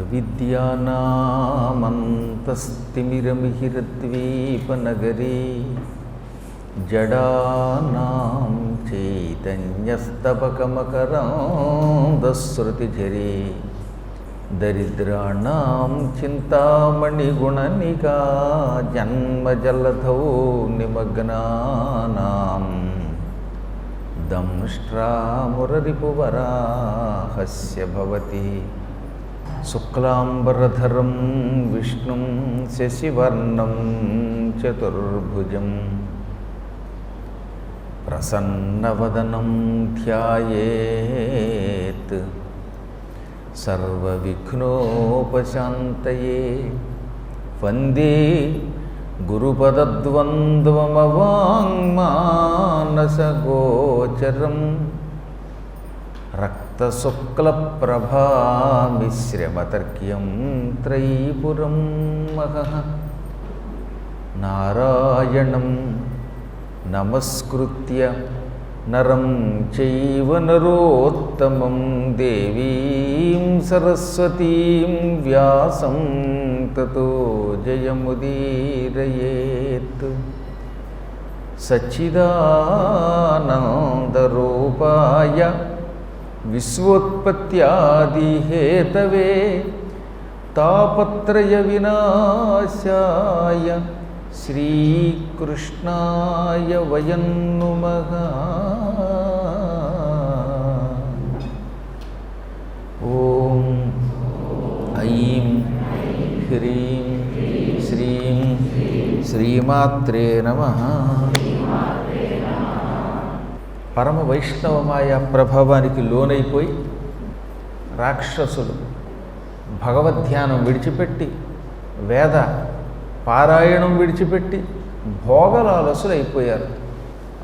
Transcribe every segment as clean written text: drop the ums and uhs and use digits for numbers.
అవిద్యానామంతస్తిమిరమిహిరద్వీపనగరే జడానాం చైతన్యస్తబకమకరాంధశ్రుతిఝరే దరిద్రాణాం చింతామణిగుణనికా జన్మజలధౌ నిమగ్నానాం దంష్ట్రామురరిపువరాహస్య భవతి శుక్లాంబరధరం విష్ణుం శశివర్ణం చతుర్భుజం ప్రసన్నవదనం ధ్యాయేత్ సర్వవిఘ్నోపశాంతయే వందే గురుపదద్వంద్వమవాంగ్మానసగోచరం రక్తశుక్లప్రభామిశ్రమతర్క్యం త్రైపురం మహః నారాయణం నమస్కృత్య నరం చైవ నరోత్తమం దేవీం సరస్వతీం వ్యాసం తతో జయముదీరయేత్. సచ్చిదానందరూపాయ విశ్వోత్పత్యాదిహేతవే తాపత్రయ వినాశాయ శ్రీకృష్ణాయ వయం నుమః. ఓం ఐం హ్రీం శ్రీం శ్రీమాత్రే నమః. పరమ వైష్ణవమాయ ప్రభావానికి లోనైపోయి రాక్షసులు భగవద్ధ్యానం విడిచిపెట్టి వేద పారాయణం విడిచిపెట్టి భోగలాలసులు అయిపోయారు.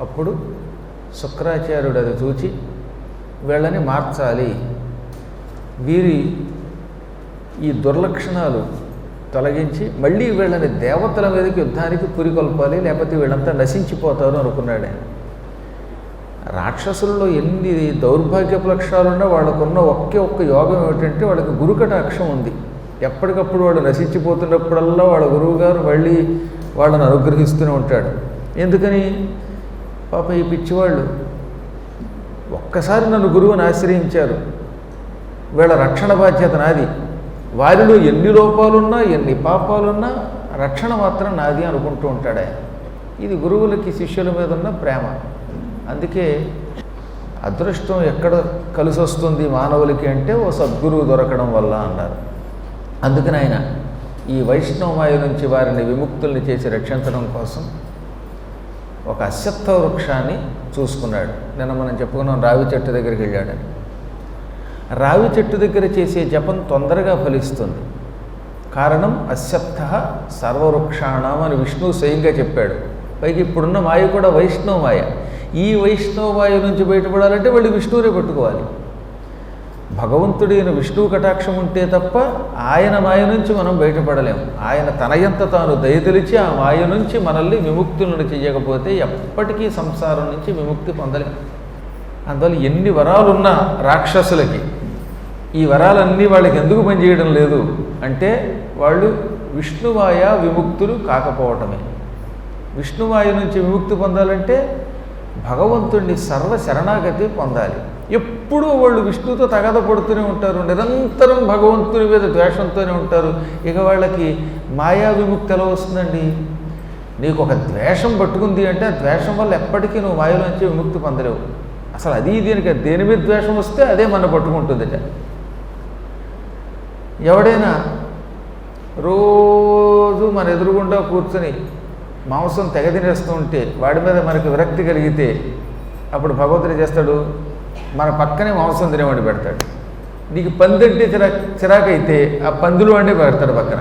అప్పుడు శుక్రాచార్యుడు అది చూచి వీళ్ళని మార్చాలి, వీరి ఈ దుర్లక్షణాలు తొలగించి మళ్ళీ వీళ్ళని దేవతల మీదకి యుద్ధానికి పురికొల్పాలి, లేకపోతే వీళ్ళంతా నశించిపోతారు అనుకున్నాడు ఆయన. రాక్షసుల్లో ఎన్ని దౌర్భాగ్యపు లక్షణాలున్నా వాళ్ళకున్న ఒకే ఒక్క యోగం ఏమిటంటే వాళ్ళకి గురుకటాక్షం ఉంది. ఎప్పటికప్పుడు వాడు నశించిపోతున్నప్పుడల్లా వాళ్ళ గురువుగారు మళ్ళీ వాళ్ళని అనుగ్రహిస్తూనే ఉంటాడు. ఎందుకని పాప ఈ పిచ్చివాళ్ళు ఒక్కసారి నన్ను గురువుని ఆశ్రయించారు, వీళ్ళ రక్షణ బాధ్యత నాది, వారిలో ఎన్ని లోపాలున్నా ఎన్ని పాపాలున్నా రక్షణ మాత్రం నాది అనుకుంటూ ఉంటాడు ఆయన. ఇది గురువులకి శిష్యుల మీద ఉన్న ప్రేమ. అందుకే అదృష్టం ఎక్కడ కలిసి వస్తుంది మానవులకి అంటే ఓ సద్గురువు దొరకడం వల్ల అన్నారు. అందుకని ఆయన ఈ వైష్ణవమాయ నుంచి వారిని విముక్తుల్ని చేసి రక్షించడం కోసం ఒక అశ్వత్థ వృక్షాన్ని చూసుకున్నాడు. నిన్న మనం చెప్పుకున్నాం రావి చెట్టు దగ్గరికి వెళ్ళాడని. రావి చెట్టు దగ్గర చేసే జపం తొందరగా ఫలిస్తుంది. కారణం అశ్వత్థ సర్వవృక్షాణం అని విష్ణువు స్వయంగా చెప్పాడు. పైకి ఇప్పుడున్న మాయ కూడా వైష్ణవ మాయ. ఈ వైష్ణవ మాయ నుంచి బయటపడాలంటే వాళ్ళు విష్ణువునే పట్టుకోవాలి. భగవంతుడైన విష్ణువు కటాక్షం ఉంటే తప్ప ఆయన మాయ నుంచి మనం బయటపడలేము. ఆయన తనయంత తాను దయతలిచి ఆ మాయ నుంచి మనల్ని విముక్తులను చేయకపోతే ఎప్పటికీ సంసారం నుంచి విముక్తి పొందలేము. అందువల్ల ఎన్ని వరాలున్నా రాక్షసులకి ఈ వరాలన్నీ వాళ్ళకి ఎందుకు పనిచేయడం లేదు అంటే వాళ్ళు విష్ణుమాయ విముక్తులు కాకపోవటమే. విష్ణుమాయ నుంచి విముక్తి పొందాలంటే భగవంతుడిని సర్వ శరణాగతి పొందాలి. ఎప్పుడూ వాళ్ళు విష్ణువుతో తగాద పడుతూనే ఉంటారు, నిరంతరం భగవంతుని మీద ద్వేషంతోనే ఉంటారు. ఇక వాళ్ళకి మాయా విముక్తి ఎలా వస్తుందండి? నీకు ఒక ద్వేషం పట్టుకుంది అంటే ఆ ద్వేషం వల్ల ఎప్పటికీ నువ్వు మాయలోంచి విముక్తి పొందలేవు. అసలు అది దీనికి దేని మీద ద్వేషం వస్తే అదే మన పట్టుకుంటుందట. ఎవడైనా రోజు మన ఎదురుగుండా కూర్చొని మాంసం తెగ తినేస్తూ ఉంటే వాడి మీద మనకు విరక్తి కలిగితే అప్పుడు భగవంతుడు చేస్తాడు, మన పక్కనే మాంసం తినేవాడిని పెడతాడు. నీకు పంది అంటే చిరాకైతే ఆ పందులు వాడిని పెడతాడు పక్కన.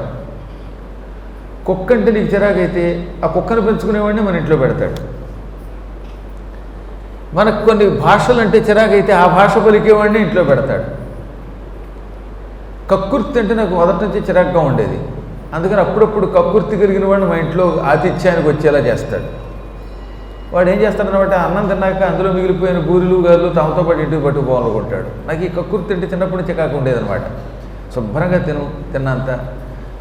కుక్క అంటే నీకు చిరాకైతే ఆ కుక్కను పెంచుకునేవాడిని మన ఇంట్లో పెడతాడు. మనకు కొన్ని భాషలు అంటే చిరాకైతే ఆ భాష పలికేవాడిని ఇంట్లో పెడతాడు. కక్కుర్తి అంటే నాకు మొదటి నుంచి చిరాకుగా ఉండేది, అందుకని అప్పుడప్పుడు కక్కుర్తి కలిగిన వాడిని మా ఇంట్లో ఆతిథ్యానికి వచ్చేలా చేస్తాడు. వాడు ఏం చేస్తాడనమాట, అన్నం తిన్నాక అందులో మిగిలిపోయిన బూరెలు గారులు తమతో పాటు ఇంటికి పట్టుకుపోవాలనుకుంటాడు. నాకు ఈ కక్కుర్తి అంటే చిన్నప్పటి నుంచి చికాకు ఉండేదనమాట. శుభ్రంగా తిన్నంత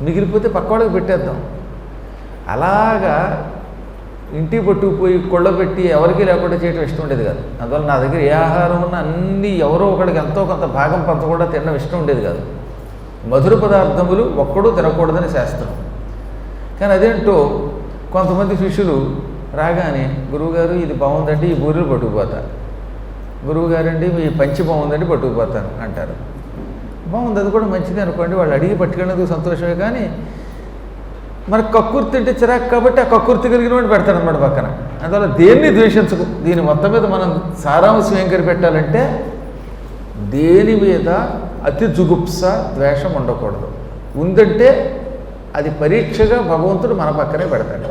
మిగిలిపోతే పక్కవాడికి పెట్టేద్దాం. అలాగా ఇంటికి పట్టుకుపోయి కొళ్ళబెట్టి ఎవరికీ లేకుండా చేయడం ఇష్టం ఉండేది కాదు. అందువల్ల నా దగ్గర ఏ ఆహారం ఉన్నా అన్నీ ఎవరో ఒకడికి ఎంతో కొంత భాగం పంచకుండా తినడం ఇష్టం ఉండేది కాదు. మధుర పదార్థములు ఒక్కడూ తినకూడదని శాస్త్రం. కానీ అదేంటో కొంతమంది శిష్యులు రాగానే గురువుగారు ఇది బాగుందండి ఈ బూరెలు పట్టుకుపోతా, గురువుగారండి మీ పంచి బాగుందండి పట్టుకుపోతాను అంటారు. బాగుంది, అది కూడా మంచిది అనుకోండి, వాళ్ళు అడిగి పట్టుకునేందుకు సంతోషమే. కానీ మనకు కక్కుర్తి అంటే చిరాకు కాబట్టి ఆ కక్కుర్తి కలిగిన వాడు పెడతాడన్నమాట పక్కన. అందువల్ల దేన్ని ద్వేషించకు. దీని మొత్తం మీద మనం సారాంశం ఏం కనిపెట్టాలంటే దేని మీద అతి జుగుప్స ద్వేషం ఉండకూడదు. ఉందంటే అది పరీక్షగా భగవంతుడు మన పక్కనే పెడతాడు.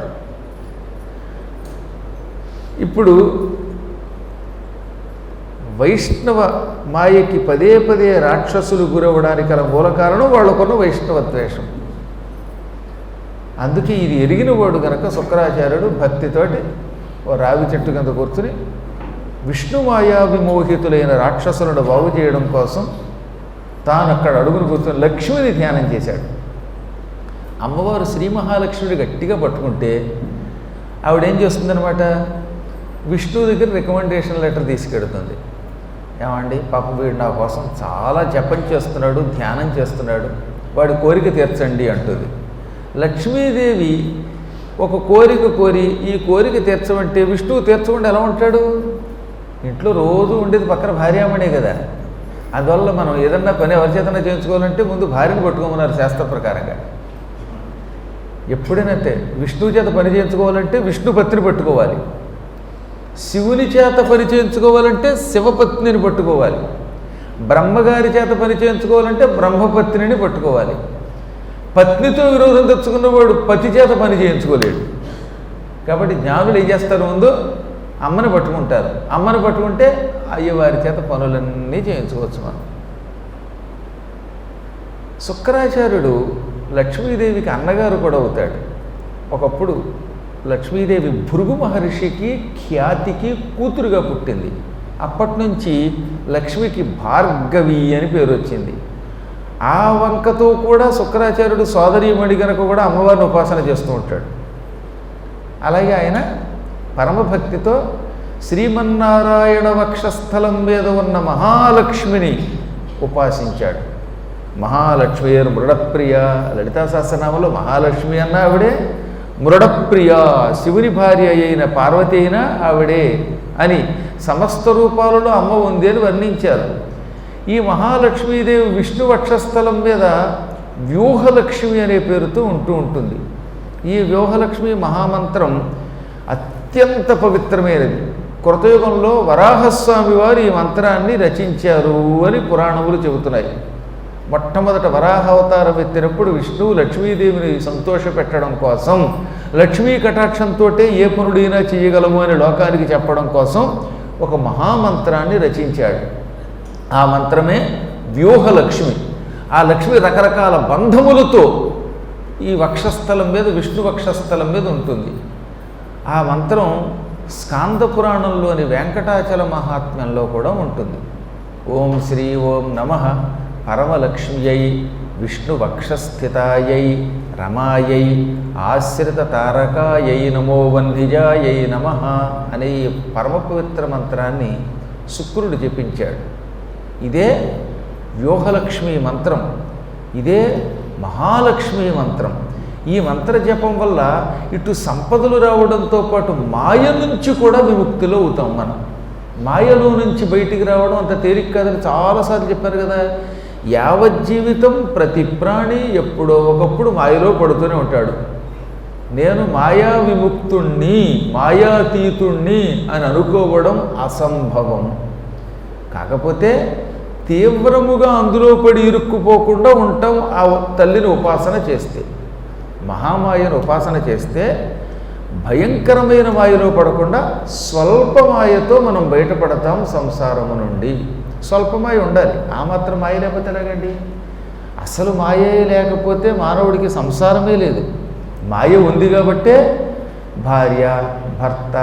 ఇప్పుడు వైష్ణవ మాయకి పదే పదే రాక్షసులు గురవడానికి గల మూల కారణం వాళ్ళకున్న వైష్ణవ ద్వేషం. అందుకే ఇది ఎరిగిన వాడు కనుక శుక్రాచార్యుడు భక్తితోటి ఓ రావి చెట్టు కింద కూర్చుని విష్ణుమాయా విమోహితులైన రాక్షసులను బాగు చేయడం కోసం తాను అక్కడ అడుగును కూర్చొని లక్ష్మిని ధ్యానం చేశాడు. అమ్మవారు శ్రీ మహాలక్ష్మిని గట్టిగా పట్టుకుంటే ఆవిడేం చేస్తుందనమాట, విష్ణువు దగ్గర రికమెండేషన్ లెటర్ తీసుకెడుతుంది. ఏమండి పాపం వీడు నా కోసం చాలా జపం చేస్తున్నాడు, ధ్యానం చేస్తున్నాడు, వాడి కోరిక తీర్చండి అంటుంది. లక్ష్మీదేవి ఒక కోరిక కోరి ఈ కోరిక తీర్చమంటే విష్ణువు తీర్చకుండా ఎలా ఉంటాడు? ఇంట్లో రోజు ఉండేది పక్కన భార్యామణే కదా. అందువల్ల మనం ఏదన్నా పని ఎవరి చేతన చేయించుకోవాలంటే ముందు భార్యను పట్టుకోమన్నారు శాస్త్ర ప్రకారంగా. ఎప్పుడైనంటే విష్ణువు చేత పని చేయించుకోవాలంటే విష్ణు పత్ని పట్టుకోవాలి, శివుని చేత పని చేయించుకోవాలంటే శివపత్నిని పట్టుకోవాలి, బ్రహ్మగారి చేత పని చేయించుకోవాలంటే బ్రహ్మపత్నిని పట్టుకోవాలి. పత్నితో విరోధం తెచ్చుకున్నవాడు పతి చేత పని చేయించుకోలేడు. కాబట్టి జ్ఞానులు ఏం చేస్తారు, ముందు అమ్మని పట్టుకుంటారు. అమ్మని పట్టుకుంటే అయ్యవారి చేత పనులన్నీ చేయించుకోవచ్చు మనం. శుక్రాచార్యుడు లక్ష్మీదేవికి అన్నగారు కూడా అవుతాడు. ఒకప్పుడు లక్ష్మీదేవి భృగు మహర్షికి ఖ్యాతికి కూతురుగా పుట్టింది. అప్పటి నుంచి లక్ష్మికి భార్గవి అని పేరు వచ్చింది. ఆ వంకతో కూడా శుక్రాచార్యుడు సోదరీమణి గనక కూడా అమ్మవారిని ఉపాసన చేస్తూ ఉంటాడు. అలాగే ఆయన పరమభక్తితో శ్రీమన్నారాయణ వక్షస్థలం మీద ఉన్న మహాలక్ష్మిని ఉపాసించాడు. మహాలక్ష్మీర్ మృడప్రియ, లలితా సహస్రనామంలో మహాలక్ష్మి అన్న ఆవిడే, మృడప్రియ శివుని భార్య అయిన పార్వతి అయినా ఆవిడే అని సమస్త రూపాలలో అమ్మ ఉంది అని వర్ణించారు. ఈ మహాలక్ష్మీదేవి విష్ణు వక్షస్థలం మీద వ్యూహలక్ష్మి అనే పేరుతో ఉంటుంది. ఈ వ్యూహలక్ష్మి మహామంత్రం అత్యంత పవిత్రమైనది. కృతయుగంలో వరాహస్వామి వారు ఈ మంత్రాన్ని రచించారు అని పురాణములు చెబుతున్నాయి. మొట్టమొదట వరాహ అవతారం ఎత్తినప్పుడు విష్ణువు లక్ష్మీదేవిని సంతోషపెట్టడం కోసం, లక్ష్మీ కటాక్షంతో ఏ పనుడైనా చేయగలము అని లోకానికి చెప్పడం కోసం ఒక మహామంత్రాన్ని రచించాడు. ఆ మంత్రమే వ్యూహలక్ష్మి. ఆ లక్ష్మి రకరకాల బంధములతో ఈ వక్షస్థలం మీద, విష్ణు వక్షస్థలం మీద ఉంటుంది. ఆ మంత్రం స్కాంద పురాణంలోని వెంకటాచల మహాత్మ్యంలో కూడా ఉంటుంది. ఓం శ్రీ ఓం నమః పరమలక్ష్మ్యై విష్ణు వక్షస్థితాయై రమాయై ఆశ్రిత తారకాయై నమో వన్నిజాయై నమః అనే ఈ పరమ పవిత్ర మంత్రాన్ని శుక్రుడు జపించాడు. ఇదే వ్యూహలక్ష్మి మంత్రం, ఇదే మహాలక్ష్మి మంత్రం. ఈ మంత్ర జపం వల్ల ఇటు సంపదలు రావడంతో పాటు మాయ నుంచి కూడా విముక్తిలో అవుతాం. మనం మాయలో నుంచి బయటికి రావడం అంత తేలిక కాదని చాలాసార్లు చెప్పారు కదా. యావజ్జీవితం ప్రతి ప్రాణి ఎప్పుడో ఒకప్పుడు మాయలో పడుతూనే ఉంటాడు. నేను మాయా విముక్తుణ్ణి, మాయాతీతుణ్ణి అని అనుకోవడం అసంభవం. కాకపోతే తీవ్రముగా అందులో పడి ఇరుక్కుపోకుండా ఉంటాం ఆ తల్లిని ఉపాసన చేస్తే. మహామాయను ఉపాసన చేస్తే భయంకరమైన మాయలో పడకుండా స్వల్ప మాయతో మనం బయటపడతాం సంసారము నుండి. స్వల్పమాయ ఉండాలి, ఆ మాత్రం మాయ లేకపోతే ఎలాగండి? అసలు మాయే లేకపోతే మానవుడికి సంసారమే లేదు. మాయ ఉంది కాబట్టే భార్య, భర్త,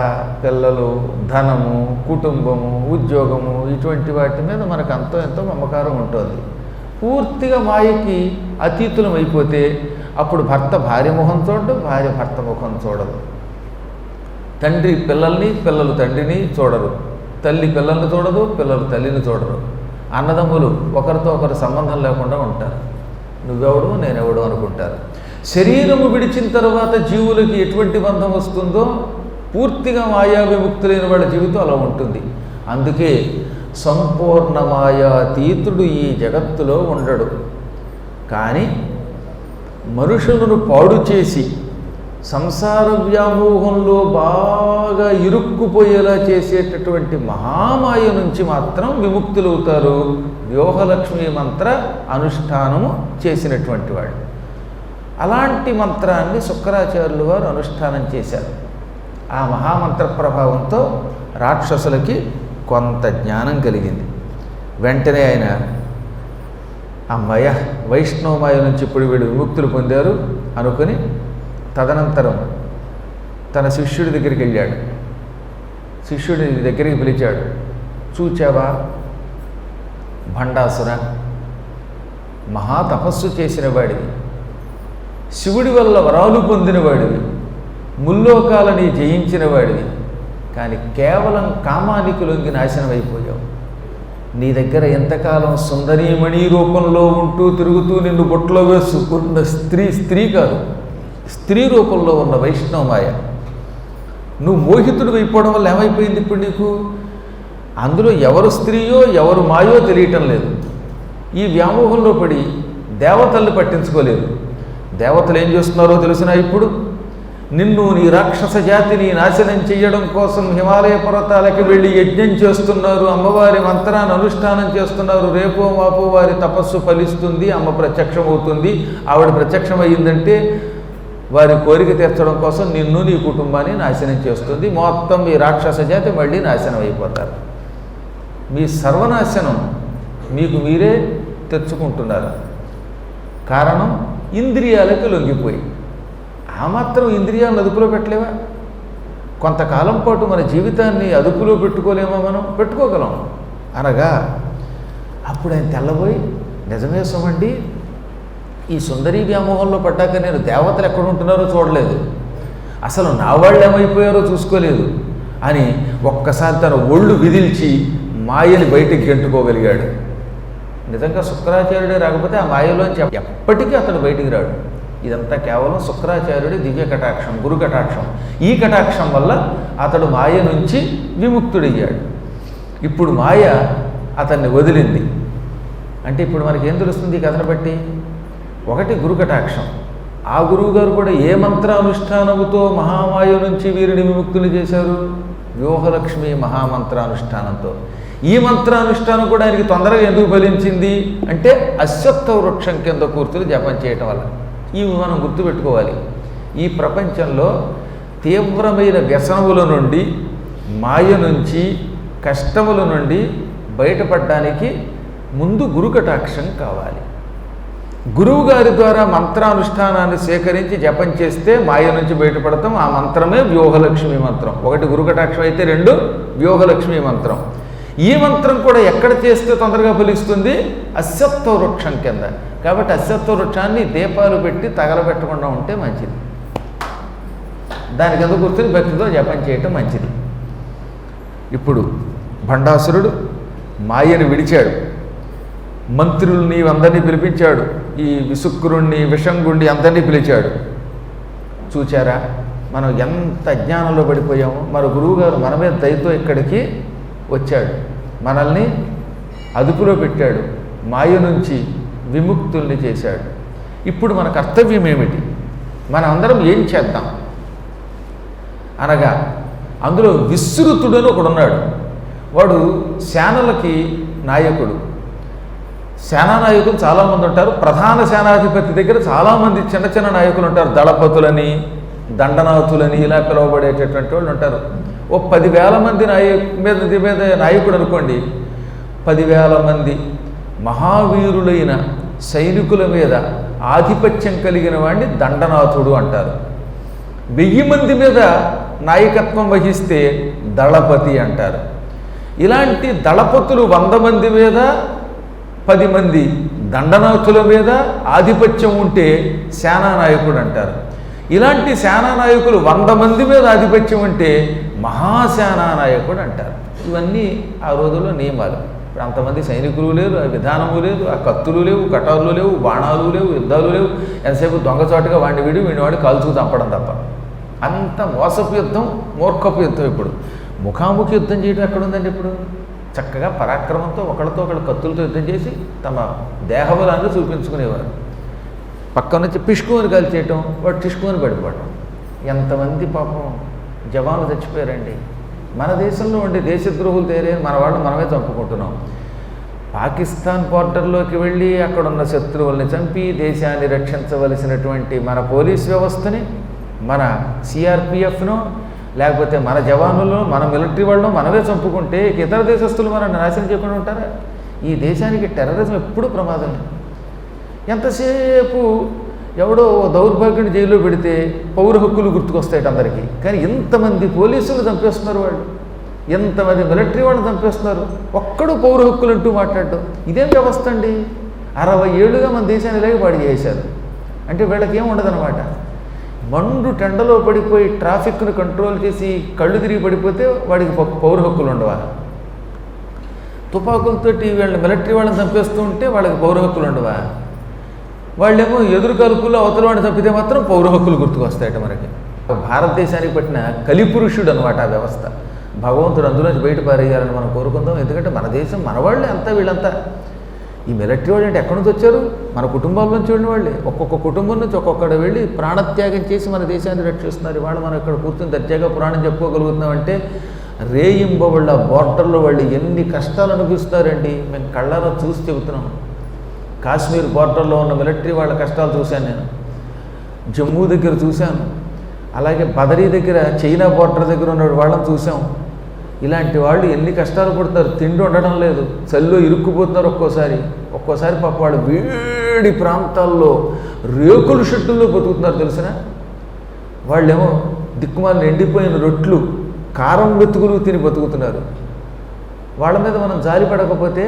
పిల్లలు, ధనము, కుటుంబము, ఉద్యోగము ఇటువంటి వాటి మీద మనకు ఎంతో మమకారం ఉంటుంది. పూర్తిగా మాయకి అతీతులం అయిపోతే అప్పుడు భర్త భార్య ముఖం చూడడు, భార్య భర్త ముఖం చూడదు, తండ్రి పిల్లల్ని, పిల్లలు తండ్రిని చూడరు, తల్లి పిల్లల్ని చూడదు, పిల్లలు తల్లిని చూడరు, అన్నదమ్ములు ఒకరితో ఒకరు సంబంధం లేకుండా ఉంటారు, నువ్వెవడు నేనెవడు అనుకుంటారు. శరీరము విడిచిన తర్వాత జీవులకి ఎటువంటి బంధం వస్తుందో పూర్తిగా మాయా విముక్తులైన వాళ్ళ జీవితం అలా ఉంటుంది. అందుకే సంపూర్ణ మాయాతీతుడు ఈ జగత్తులో ఉండడు. కానీ మనుషులను పాడు చేసి సంసార వ్యామోహంలో బాగా ఇరుక్కుపోయేలా చేసేటటువంటి మహామాయ నుంచి మాత్రం విముక్తులవుతారు వ్యూహలక్ష్మి మంత్ర అనుష్ఠానము చేసినటువంటి వాడు. అలాంటి మంత్రాన్ని శుక్రాచార్యులు వారు అనుష్ఠానం చేశారు. ఆ మహామంత్ర ప్రభావంతో రాక్షసులకి కొంత జ్ఞానం కలిగింది. వెంటనే ఆయన అమ్మయ్య వైష్ణవమాయ నుంచి ఇప్పుడు వీడు విముక్తులు పొందారు అనుకుని తదనంతరం తన శిష్యుడి దగ్గరికి వెళ్ళాడు. శిష్యుడి దగ్గరికి పిలిచాడు. చూచావా భండాసుర, మహా తపస్సు చేసిన వాడివి, శివుడి వల్ల వరాలు పొందిన వాడివి, ముల్లోకాలని జయించిన వాడివి, కానీ కేవలం కామానికి లొంగి నాశనం అయిపోయావు. నీ దగ్గర ఎంతకాలం సుందరీమణి రూపంలో ఉంటూ తిరుగుతూ నిన్ను బొట్లో వేసుకున్న స్త్రీ కాదు, స్త్రీ రూపంలో ఉన్న వైష్ణవమాయ. నువ్వు మోహితుడు అయిపోవడం వల్ల ఏమైపోయింది ఇప్పుడు నీకు? అందులో ఎవరు స్త్రీయో ఎవరు మాయో తెలియటం లేదు. ఈ వ్యామోహంలో పడి దేవతల్ని పట్టించుకోలేదు. దేవతలు ఏం చేస్తున్నారో తెలిసినా ఇప్పుడు నిన్ను నీ రాక్షస జాతిని నాశనం చేయడం కోసం హిమాలయ పర్వతాలకి వెళ్ళి యజ్ఞం చేస్తున్నారు, అమ్మవారి మంత్రాన్ని అనుష్ఠానం చేస్తున్నారు. రేపో మాపో వారి తపస్సు ఫలిస్తుంది, అమ్మ ప్రత్యక్షం అవుతుంది. ఆవిడ ప్రత్యక్షం అయ్యిందంటే వారి కోరిక తీర్చడం కోసం నిన్ను నీ కుటుంబాన్ని నాశనం చేస్తుంది. మొత్తం మీ రాక్షస జాతి మళ్ళీ నాశనం అయిపోతారు. మీ సర్వనాశనం మీకు మీరే తెచ్చుకుంటున్నారు. కారణం ఇంద్రియాలకు లొంగిపోయి. ఆ మాత్రం ఇంద్రియాలను అదుపులో పెట్టలేవా? కొంతకాలం పాటు మన జీవితాన్ని అదుపులో పెట్టుకోలేమా? మనం పెట్టుకోగలం అనగా అప్పుడు ఆయన తెల్లబోయి, నిజమే సుమండి, ఈ సుందరీ వ్యామోహంలో పడ్డాక నేను దేవతలు ఎక్కడ ఉంటున్నారో చూడలేదు, అసలు నా వాళ్ళు ఏమైపోయారో చూసుకోలేదు అని ఒక్కసారి తన ఒళ్ళు విదిల్చి మాయని బయటికి గెంటుకోగలిగాడు. నిజంగా శుక్రాచార్యుడే రాకపోతే ఆ మాయలోంచి ఎప్పటికీ అతడు బయటికి రాడు. ఇదంతా కేవలం శుక్రాచార్యుడి దివ్య కటాక్షం, గురు కటాక్షం. ఈ కటాక్షం వల్ల అతడు మాయ నుంచి విముక్తుడయ్యాడు. ఇప్పుడు మాయ అతన్ని వదిలింది. అంటే ఇప్పుడు మనకేం తెలుస్తుంది ఈ కథను బట్టి? ఒకటి గురు కటాక్షం. ఆ గురువు గారు కూడా ఏ మంత్రానుష్ఠానముతో మహామాయ నుంచి వీరిని విముక్తులు చేశారు? వ్యూహలక్ష్మి మహామంత్రానుష్ఠానంతో. ఈ మంత్రానుష్ఠానం కూడా ఆయనకి తొందరగా ఎందుకు ఫలించింది అంటే అశ్వత్థ వృక్షం కింద కూర్చుని జపం చేయటం వల్ల. ఇవి మనం గుర్తుపెట్టుకోవాలి. ఈ ప్రపంచంలో తీవ్రమైన వ్యసనముల నుండి, మాయ నుంచి, కష్టముల నుండి బయటపడడానికి ముందు గురు కటాక్షం కావాలి. గురువు గారి ద్వారా మంత్రానుష్ఠానాన్ని సేకరించి జపం చేస్తే మాయ నుంచి బయటపడతాం. ఆ మంత్రమే వ్యూహలక్ష్మి మంత్రం. ఒకటి గురు కటాక్షం అయితే, రెండు వ్యూహలక్ష్మి మంత్రం. ఈ మంత్రం కూడా ఎక్కడ చేస్తే తొందరగా ఫలిస్తుంది? అశ్వత్థ వృక్షం కింద. కాబట్టి అశ్వత్థ వృక్షాన్ని దీపాలు పెట్టి తగలబెట్టకుండా ఉంటే మంచిది. దాని కింద కూర్చొని భక్తితో జపం చేయటం మంచిది. ఇప్పుడు భండాసురుడు మాయని విడిచాడు. మంత్రుల్ని అందరినీ పిలిపించాడు. ఈ విసుక్కురుణ్ణి, విషంగుణ్ణి అందరినీ పిలిచాడు. చూచారా మనం ఎంత అజ్ఞానంలో పడిపోయామో? మన గురువుగారు మన మీద దయతో ఇక్కడికి వచ్చాడు, మనల్ని అదుపులో పెట్టాడు, మాయ నుంచి విముక్తుల్ని చేశాడు. ఇప్పుడు మన కర్తవ్యం ఏమిటి? మనం అందరం ఏం చేద్దాం అనగా అందులో విశ్రుతుడని ఒకడున్నాడు. వాడు సేనలకి నాయకుడు. సేనానాయకులు చాలామంది ఉంటారు. ప్రధాన సేనాధిపతి దగ్గర చాలామంది చిన్న చిన్న నాయకులు ఉంటారు. దళపతులని, దండనాథులని ఇలా పిలువబడేటటువంటి వాళ్ళు ఉంటారు. ఓ 10,000 మంది మీద నాయకుడు అనుకోండి. 10,000 మంది మహావీరులైన సైనికుల మీద ఆధిపత్యం కలిగిన వాడిని దండనాథుడు అంటారు. 1000 మంది మీద నాయకత్వం వహిస్తే దళపతి అంటారు. ఇలాంటి దళపతులు 100 మంది మీద 10 మంది దండనాథుల మీద ఆధిపత్యం ఉంటే సేనానాయకుడు అంటారు. ఇలాంటి సేనానాయకులు 100 మంది మీద ఆధిపత్యం ఉంటే మహాసేనానాయకుడు అంటారు. ఇవన్నీ ఆ రోజుల్లో నియమాలు. ఇప్పుడు అంతమంది సైనికులు లేరు, ఆ విధానము లేదు, ఆ కత్తులు లేవు, కటార్లు లేవు, బాణాలు లేవు, యుద్ధాలు లేవు. ఎంతసేపు దొంగచాటుగా వాడిని వీడివాడు కాల్చుకు చంపడం తప్ప. అంత మోసపు యుద్ధం, మూర్ఖపు యుద్ధం. ఇప్పుడు ముఖాముఖి యుద్ధం చేయడం ఎక్కడుందండి? ఇప్పుడు చక్కగా పరాక్రమంతో ఒకళ్ళతో ఒకళ్ళు కత్తులతో యుద్ధం చేసి తమ దేహబలాన్ని చూపించుకునేవారు. పక్క నుంచి పిష్కుని కాల్చేయటం, వాడు టిష్కుని పడిపోవడం. ఎంతమంది పాపం జవాన్లు చచ్చిపోయారండి. మన దేశంలో ఉండే దేశద్రోహులు తేరే మన వాళ్ళు మనమే చంపుకుంటున్నాం. పాకిస్తాన్ బార్డర్లోకి వెళ్ళి అక్కడున్న శత్రువుల్ని చంపి దేశాన్ని రక్షించవలసినటువంటి మన పోలీస్ వ్యవస్థని, మన సిఆర్పిఎఫ్ను, లేకపోతే మన జవానులను, మన మిలిటరీ వాళ్ళను మనమే చంపుకుంటే ఇతర దేశస్తులు మనల్ని నాశనం చేయకుండా ఉంటారా? ఈ దేశానికి టెర్రరిజం ఎప్పుడూ ప్రమాదం. ఎంతసేపు ఎవడో దౌర్భాగ్యుని జైల్లో పెడితే పౌర హక్కులు గుర్తుకొస్తాయి అందరికీ. కానీ ఇంతమంది పోలీసులు చంపేస్తున్నారు, వాళ్ళు ఎంతమంది మిలిటరీ వాళ్ళు చంపేస్తున్నారు, ఒక్కడు పౌర హక్కులు అంటూ మాట్లాడటం. ఇదేం వ్యవస్థ అండి? 60 ఏళ్ళుగా మన దేశాన్ని ఇలాగే పాడు చేశారు. అంటే వీళ్ళకి ఏం ఉండదన్నమాట. మండు టెండలో పడిపోయి ట్రాఫిక్ను కంట్రోల్ చేసి కళ్ళు తిరిగి పడిపోతే వాడికి పౌర హక్కులు ఉండవా? తుపాకులతోటి వీళ్ళని మిలిటరీ వాళ్ళని చంపేస్తూ ఉంటే వాళ్ళకి పౌర హక్కులు ఉండవా? వాళ్ళేమో ఎదురు కలుపుల్లో అవతల వాడిని చంపితే మాత్రం పౌర హక్కులు గుర్తుకొస్తాయట మనకి. భారతదేశానికి పట్టిన కలిపురుషుడు అనమాట ఆ వ్యవస్థ. భగవంతుడు అందులోంచి బయట పారేయాలని మనం కోరుకుందాం. ఎందుకంటే మన దేశం మన వాళ్ళే అంతా, వీళ్ళంతా. ఈ మిలిటరీ వాళ్ళు అంటే ఎక్కడి నుంచి వచ్చారు? మన కుటుంబాల నుంచి వెళ్ళిన వాళ్ళే. ఒక్కొక్క కుటుంబం నుంచి ఒక్కొక్కడు వెళ్ళి ప్రాణత్యాగం చేసి మన దేశాన్ని రక్షిస్తున్నారు. ఇవాళ మనం ఇక్కడ కూర్చొని దర్జాగా పురాణం చెప్పుకోగలుగుతున్నామంటే రేయింబవళ్ళ బోర్డర్లో వాళ్ళు ఎన్ని కష్టాలు అనుభవిస్తారండి. మేము కళ్ళారా చూసి చెబుతున్నాం. కాశ్మీర్ బోర్డర్లో ఉన్న మిలిటరీ వాళ్ళ కష్టాలు చూశాను నేను. జమ్మూ దగ్గర చూశాను. అలాగే బదరీ దగ్గర చైనా బోర్డర్ దగ్గర ఉన్న వాళ్ళని చూసాం. ఇలాంటి వాళ్ళు ఎన్ని కష్టాలు పడుతున్నారు. తిండి ఉండడం లేదు, చలిలో ఇరుక్కుపోతున్నారు. ఒక్కోసారి పాప వాళ్ళు వేడి ప్రాంతాల్లో రేకుల షెడ్డుల్లో బతుకుతున్నారు తెలిసిన. వాళ్ళేమో దిక్కుమాలను ఎండిపోయిన రొట్లు, కారం వెతుకులు తిని బతుకుతున్నారు. వాళ్ళ మీద మనం జాలి పడకపోతే,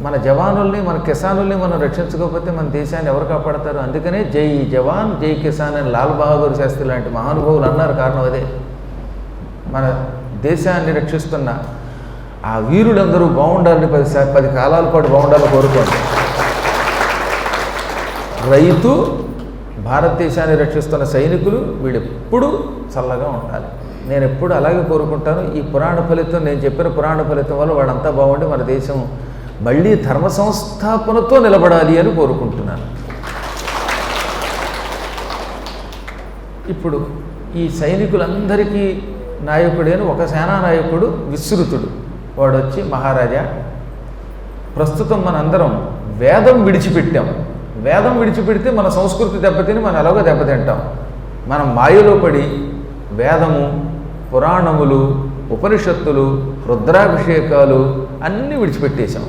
మన జవానుల్ని, మన కిసానుల్ని మనం రక్షించకపోతే మన దేశాన్ని ఎవరు కాపాడతారు? అందుకనే జై జవాన్ జై కిసాన్ అని లాల్ బహదూర్ శాస్త్రి లాంటి మహానుభావులు అన్నారు. కారణం అదే. మన దేశాన్ని రక్షిస్తున్న ఆ వీరులందరూ బాగుండాలని 10 కాలాల పాటు బాగుండాలని కోరుకోండి. రైతు, భారతదేశాన్ని రక్షిస్తున్న సైనికులు వీళ్ళెప్పుడు చల్లగా ఉండాలి. నేను ఎప్పుడు అలాగే కోరుకుంటాను. ఈ పురాణ ఫలితం, నేను చెప్పిన పురాణ ఫలితం వల్ల వాళ్ళంతా బాగుండి మన దేశం మళ్ళీ ధర్మ సంస్థాపనతో నిలబడాలి అని కోరుకుంటున్నాను. ఇప్పుడు ఈ సైనికులందరికీ నాయకుడైన ఒక సేనానాయకుడు విశ్రుతుడు. వాడు వచ్చి, మహారాజా, ప్రస్తుతం మనందరం వేదం విడిచిపెట్టాం. వేదం విడిచిపెడితే మన సంస్కృతి దెబ్బతిని మనం ఎలాగో దెబ్బతింటాం. మనం మాయలో పడి వేదము, పురాణములు, ఉపనిషత్తులు, రుద్రాభిషేకాలు అన్నీ విడిచిపెట్టేశాం.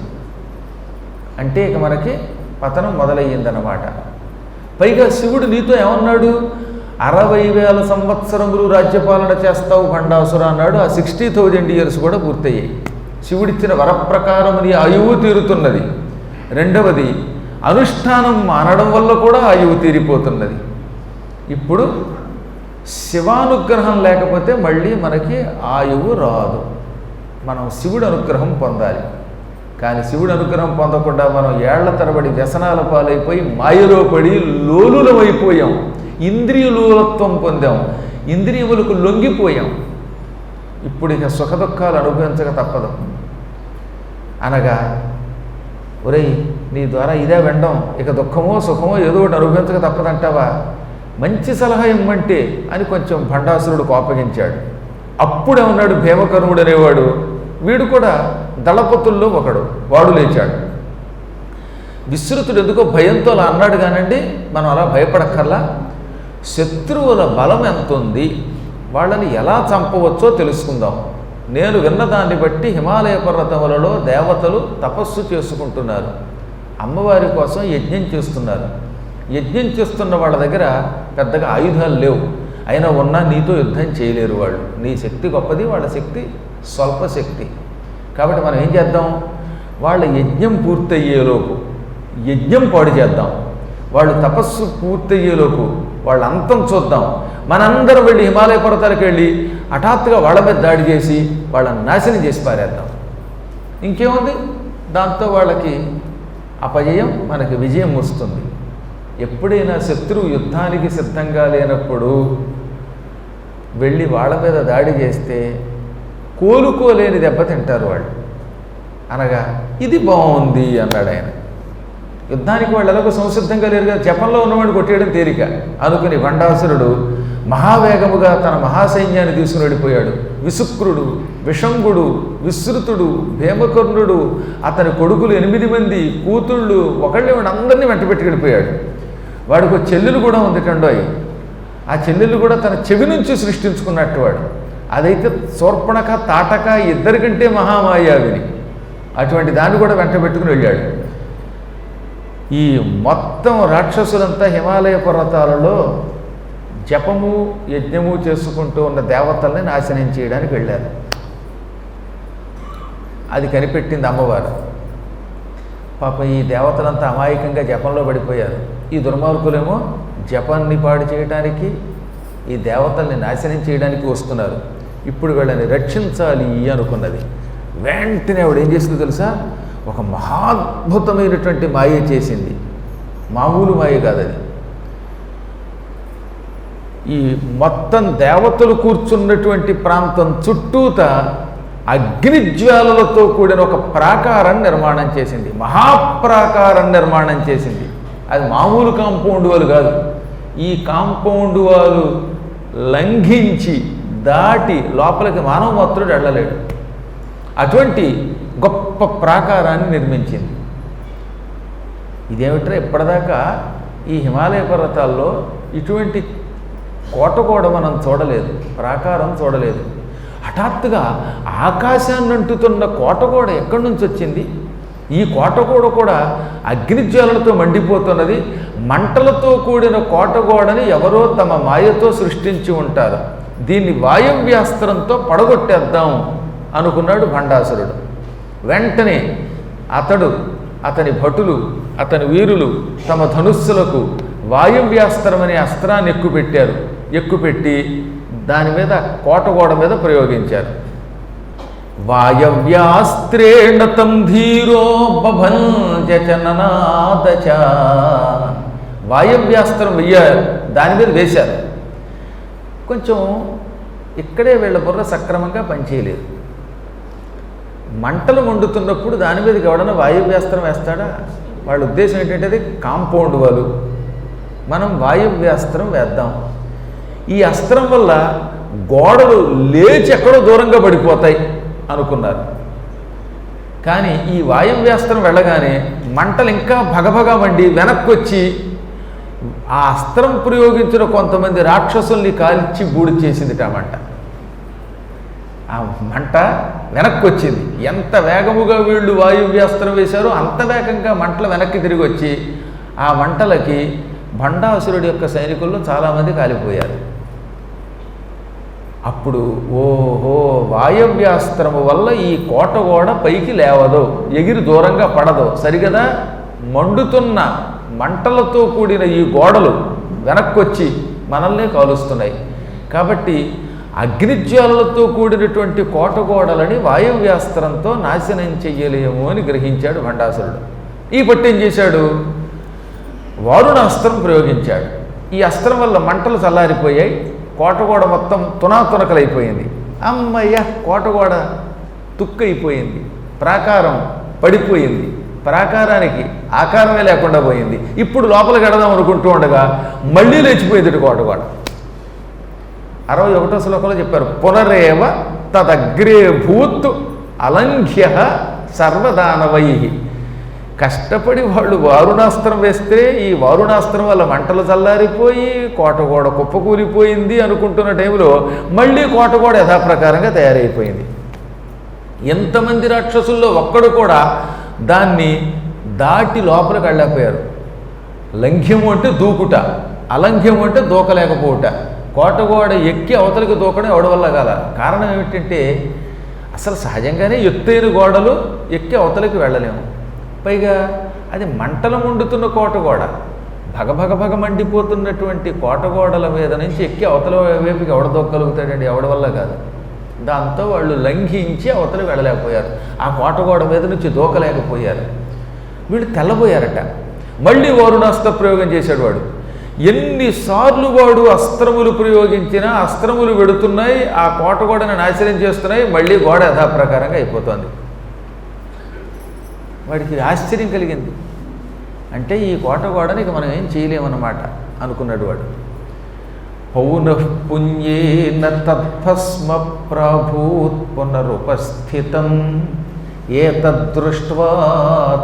అంటే ఇక మనకి పతనం మొదలయ్యిందన్నమాట. పైగా శివుడు నీతో ఏమన్నాడు? 60,000 సంవత్సరములు రాజ్యపాలన చేస్తావు భండాసుర అన్నాడు. ఆ 60,000 years కూడా పూర్తయ్యాయి. శివుడిచ్చిన వరప్రకారం నీ ఆయువు తీరుతున్నది. రెండవది, అనుష్ఠానం మానడం వల్ల కూడా ఆయువు తీరిపోతున్నది. ఇప్పుడు శివానుగ్రహం లేకపోతే మళ్ళీ మనకి ఆయువు రాదు. మనం శివుడు అనుగ్రహం పొందాలి. కానీ శివుడు అనుగ్రహం పొందకుండా మనం ఏళ్ల తరబడి వ్యసనాల పాలైపోయి మాయలో పడి లోలులమైపోయాం. ఇంద్రియలోలత్వం పొందాం, ఇంద్రియములకు లొంగిపోయాం. ఇప్పుడు ఇక సుఖదుఖాలు అనుభవించక తప్పదు. అనగా, ఒరేయ్, నీ ద్వారా ఇదే వెండం, ఇక దుఃఖమో సుఖమో ఏదో ఒకటి అనుభవించక తప్పదంటావా? మంచి సలహా ఇమ్మంటే అని కొంచెం భండాసురుడు కోపగించాడు. అప్పుడేమన్నాడు భీమకర్ణుడు అనేవాడు, వీడు కూడా దళపతుల్లో ఒకడు, వాడు లేచాడు. విశ్రుతుడు ఎందుకో భయంతో అలా అన్నాడు. కానండి, మనం అలా భయపడక్కర్లా. శత్రువుల బలం ఎంత ఉంది, వాళ్ళని ఎలా చంపవచ్చో తెలుసుకుందాం. నేను విన్నదాన్ని బట్టి హిమాలయ పర్వతములలో దేవతలు తపస్సు చేసుకుంటున్నారు, అమ్మవారి కోసం యజ్ఞం చేస్తున్నారు. యజ్ఞం చేస్తున్న వాళ్ళ దగ్గర పెద్దగా ఆయుధాలు లేవు. అయినా ఉన్నా నీతో యుద్ధం చేయలేరు వాళ్ళు. నీ శక్తి గొప్పది, వాళ్ళ శక్తి స్వల్ప శక్తి. కాబట్టి మనం ఏం చేద్దాం? వాళ్ళ యజ్ఞం పూర్తయ్యేలోపు యజ్ఞం పాడు చేద్దాం, వాళ్ళు తపస్సు పూర్తయ్యేలోపు వాళ్ళ అంతం చూద్దాం, మనందరం వెళ్ళి హిమాలయ పర్వతాలకు వెళ్ళి హఠాత్తుగా వాళ్ళ మీద దాడి చేసి వాళ్ళని నాశనం చేసి పారేద్దాం. ఇంకేముంది, దాంతో వాళ్ళకి అపజయం, మనకి విజయం వస్తుంది. ఎప్పుడైనా శత్రువు యుద్ధానికి సిద్ధంగా లేనప్పుడు వెళ్ళి వాళ్ళ మీద దాడి చేస్తే కోలుకోలేని దెబ్బతింటారు వాళ్ళు. అనగా ఇది బాగుంది అన్నాడు ఆయన. యుద్ధానికి వాళ్ళు ఎలాగో సంసిద్ధంగా లేరు కదా, జపంలో ఉన్నవాడు కొట్టేయడం తేలిక అనుకుని భండాసురుడు మహావేగముగా తన మహాసైన్యాన్ని తీసుకుని వెళ్ళిపోయాడు. విశుక్రుడు, విషంగుడు, విస్తృతుడు, భీమకర్ణుడు, అతని కొడుకులు 8 మంది, కూతుళ్ళు, ఒకళ్ళే అందరినీ వెంట పెట్టి వెళ్ళిపోయాడు. వాడికి ఒక చెల్లెలు కూడా ఉంది కండోయ్. ఆ చెల్లెలు కూడా తన చెవి నుంచి సృష్టించుకున్నట్టు వాడు. అదైతే శూర్పణఖ, తాటక ఇద్దరికంటే మహామాయావిని. అటువంటి దాన్ని కూడా వెంట పెట్టుకుని వెళ్ళాడు. ఈ మొత్తం రాక్షసులంతా హిమాలయ పర్వతాలలో జపము యజ్ఞము చేసుకుంటూ ఉన్న దేవతల్ని నాశనం చేయడానికి వెళ్ళారు. అది కనిపెట్టింది అమ్మవారు. పాప ఈ దేవతలంతా అమాయకంగా జపంలో పడిపోయారు. ఈ దుర్మార్గులేమో జపాన్ని పాడు చేయడానికి, ఈ దేవతల్ని నాశనం చేయడానికి వస్తున్నారు. ఇప్పుడు వీళ్ళని రక్షించాలి అనుకున్నది. వెంటనే ఆవిడ ఏం చేసిందో తెలుసా? ఒక మహాద్భుతమైనటువంటి మాయ చేసింది. మామూలు మాయ కాదది. ఈ మొత్తం దేవతలు కూర్చున్నటువంటి ప్రాంతం చుట్టూత అగ్నిజ్వాలలతో కూడిన ఒక ప్రాకారం నిర్మాణం చేసింది. మహాప్రాకారం నిర్మాణం చేసింది. అది మామూలు కాంపౌండ్ వాళ్ళు కాదు. ఈ కాంపౌండ్ వాళ్ళు లంఘించి దాటి లోపలికి మానవ మాత్రుడు వెళ్ళలేడు. అటువంటి గొప్ప ప్రాకారాన్ని నిర్మించింది. ఇదేమిట్రా, ఇప్పటిదాకా ఈ హిమాలయ పర్వతాల్లో ఇటువంటి కోట కూడా మనం చూడలేదు, ప్రాకారం చూడలేదు. హఠాత్తుగా ఆకాశాన్ని అంటుతున్న కోటగోడ ఎక్కడి నుంచి వచ్చింది? ఈ కోటగోడ కూడా అగ్నిజ్వాలలతో మండిపోతున్నది. మంటలతో కూడిన కోటగోడని ఎవరో తమ మాయతో సృష్టించి ఉంటారు. దీన్ని వాయవ్యాస్త్రంతో పడగొట్టేద్దాం అనుకున్నాడు భండాసురుడు. వెంటనే అతడు, అతని భటులు, అతని వీరులు తమ ధనుస్సులకు వాయవ్యాస్త్రం అనే అస్త్రాన్ని ఎక్కుపెట్టారు. ఎక్కుపెట్టి దాని మీద కోటగోడ మీద ప్రయోగించారు. వాయవ్యాస్త్రేణ తం ధీరో బభంజననాదచ. వాయవ్యాస్త్రం వెయ్యారు, దాని మీద వేశారు. కొంచెం ఇక్కడే వీళ్ళ బుర్ర సక్రమంగా పనిచేయలేదు. మంటలు మండుతున్నప్పుడు దాని మీదకి ఎవడన్నా వాయువ్యాస్త్రం వేస్తాడా? వాళ్ళ ఉద్దేశం ఏంటంటే అది కాంపౌండ్ వాళ్ళు, మనం వాయువ్యాస్త్రం వేద్దాం. ఈ అస్త్రం వల్ల గోడలు లేచి ఎక్కడో దూరంగా పడిపోతాయి అనుకున్నారు. కానీ ఈ వాయువ్యాస్త్రం వెళ్ళగానే మంటలు ఇంకా భగభగా మండి వెనక్కి వచ్చి ఆ అస్త్రం ప్రయోగించిన కొంతమంది రాక్షసుల్ని కాల్చి బూడి చేసింది. మంట, ఆ మంట వెనక్కి వచ్చింది. ఎంత వేగముగా వీళ్ళు వాయువ్యాస్త్రం వేశారో అంత వేగంగా మంటలు వెనక్కి తిరిగి వచ్చి ఆ మంటలకి భండాసురుడి యొక్క సైనికుల్లో చాలామంది కాలిపోయారు. అప్పుడు ఓహో, వాయవ్యాస్త్రము వల్ల ఈ కోటగోడ పైకి లేవదు, ఎగిరి దూరంగా పడదు, సరిగదా మండుతున్న మంటలతో కూడిన ఈ గోడలు వెనక్కొచ్చి మనల్నే కాలుస్తున్నాయి. కాబట్టి అగ్నిజ్వాలలతో కూడినటువంటి కోటగోడలని వాయవ్యాస్త్రంతో నాశనం చెయ్యలేము అని గ్రహించాడు భండాసురుడు. ఈ పట్టు ఏం చేశాడు? వారుణాస్త్రం ప్రయోగించాడు. ఈ అస్త్రం వల్ల మంటలు చల్లారిపోయాయి. కోటగోడ మొత్తం తునాతునకలైపోయింది. అమ్మయ్య, కోటగోడ తుక్కైపోయింది, ప్రాకారం పడిపోయింది, ప్రాకారానికి ఆకారమే లేకుండా పోయింది. ఇప్పుడు లోపలికి వెడదాం అనుకుంటూ ఉండగా మళ్ళీ లేచిపోయింది కోటగోడ. 61వ శ్లోకంలో చెప్పారు, పునరేవ తదగ్రే భూత్ అలంఘ్య సర్వదానవై. కష్టపడి వాళ్ళు వారుణాస్త్రం వేస్తే ఈ వారుణాస్త్రం వల్ల మంటలు చల్లారిపోయి కోటగోడ కుప్పకూలిపోయింది అనుకుంటున్న టైంలో మళ్ళీ కోటగోడ యథాప్రకారంగా తయారైపోయింది. ఎంతమంది రాక్షసుల్లో ఒక్కడు కూడా దాన్ని దాటి లోపలికి వెళ్ళకపోయారు. లంఘ్యము అంటే దూకుట, అలంఘ్యము అంటే దూకలేకపోవుట. కోటగోడ ఎక్కి అవతలికి దూకడం ఎవడి వల్ల కాల. కారణం ఏమిటంటే అసలు సహజంగానే ఎత్తైన గోడలు ఎక్కి అవతలికి వెళ్ళలేము. పైగా అది మంటలు మండుతున్న కోటగోడ, భగభగ మండిపోతున్నటువంటి కోటగోడల మీద నుంచి ఎక్కి అవతల వైపుకి ఎవడ దొక్కగలుగుతాడండి? ఎవడి వల్ల కాదు. దాంతో వాళ్ళు లంఘించి అవతల వెళ్ళలేకపోయారు, ఆ కోటగోడ మీద నుంచి దూకలేకపోయారు. వీళ్ళు తెల్లబోయారట. మళ్ళీ వరుణాస్త్ర ప్రయోగం చేశాడు వాడు. ఎన్నిసార్లు వాడు అస్త్రములు ప్రయోగించినా అస్త్రములు వెడుతున్నాయి, ఆ కోటగోడను నాశనం చేస్తున్నాయి, మళ్ళీ గోడ యథాప్రకారంగా అయిపోతుంది. వాడికి ఆశ్చర్యం కలిగింది. అంటే ఈ కోటగోడని ఇక మనం ఏం చేయలేమన్నమాట అనుకున్నాడు వాడు. పౌనఃపుణ్యేన తద్భస్మ ప్రాభూత్ పునరుపస్థితం ఏతద్దృష్ట్వా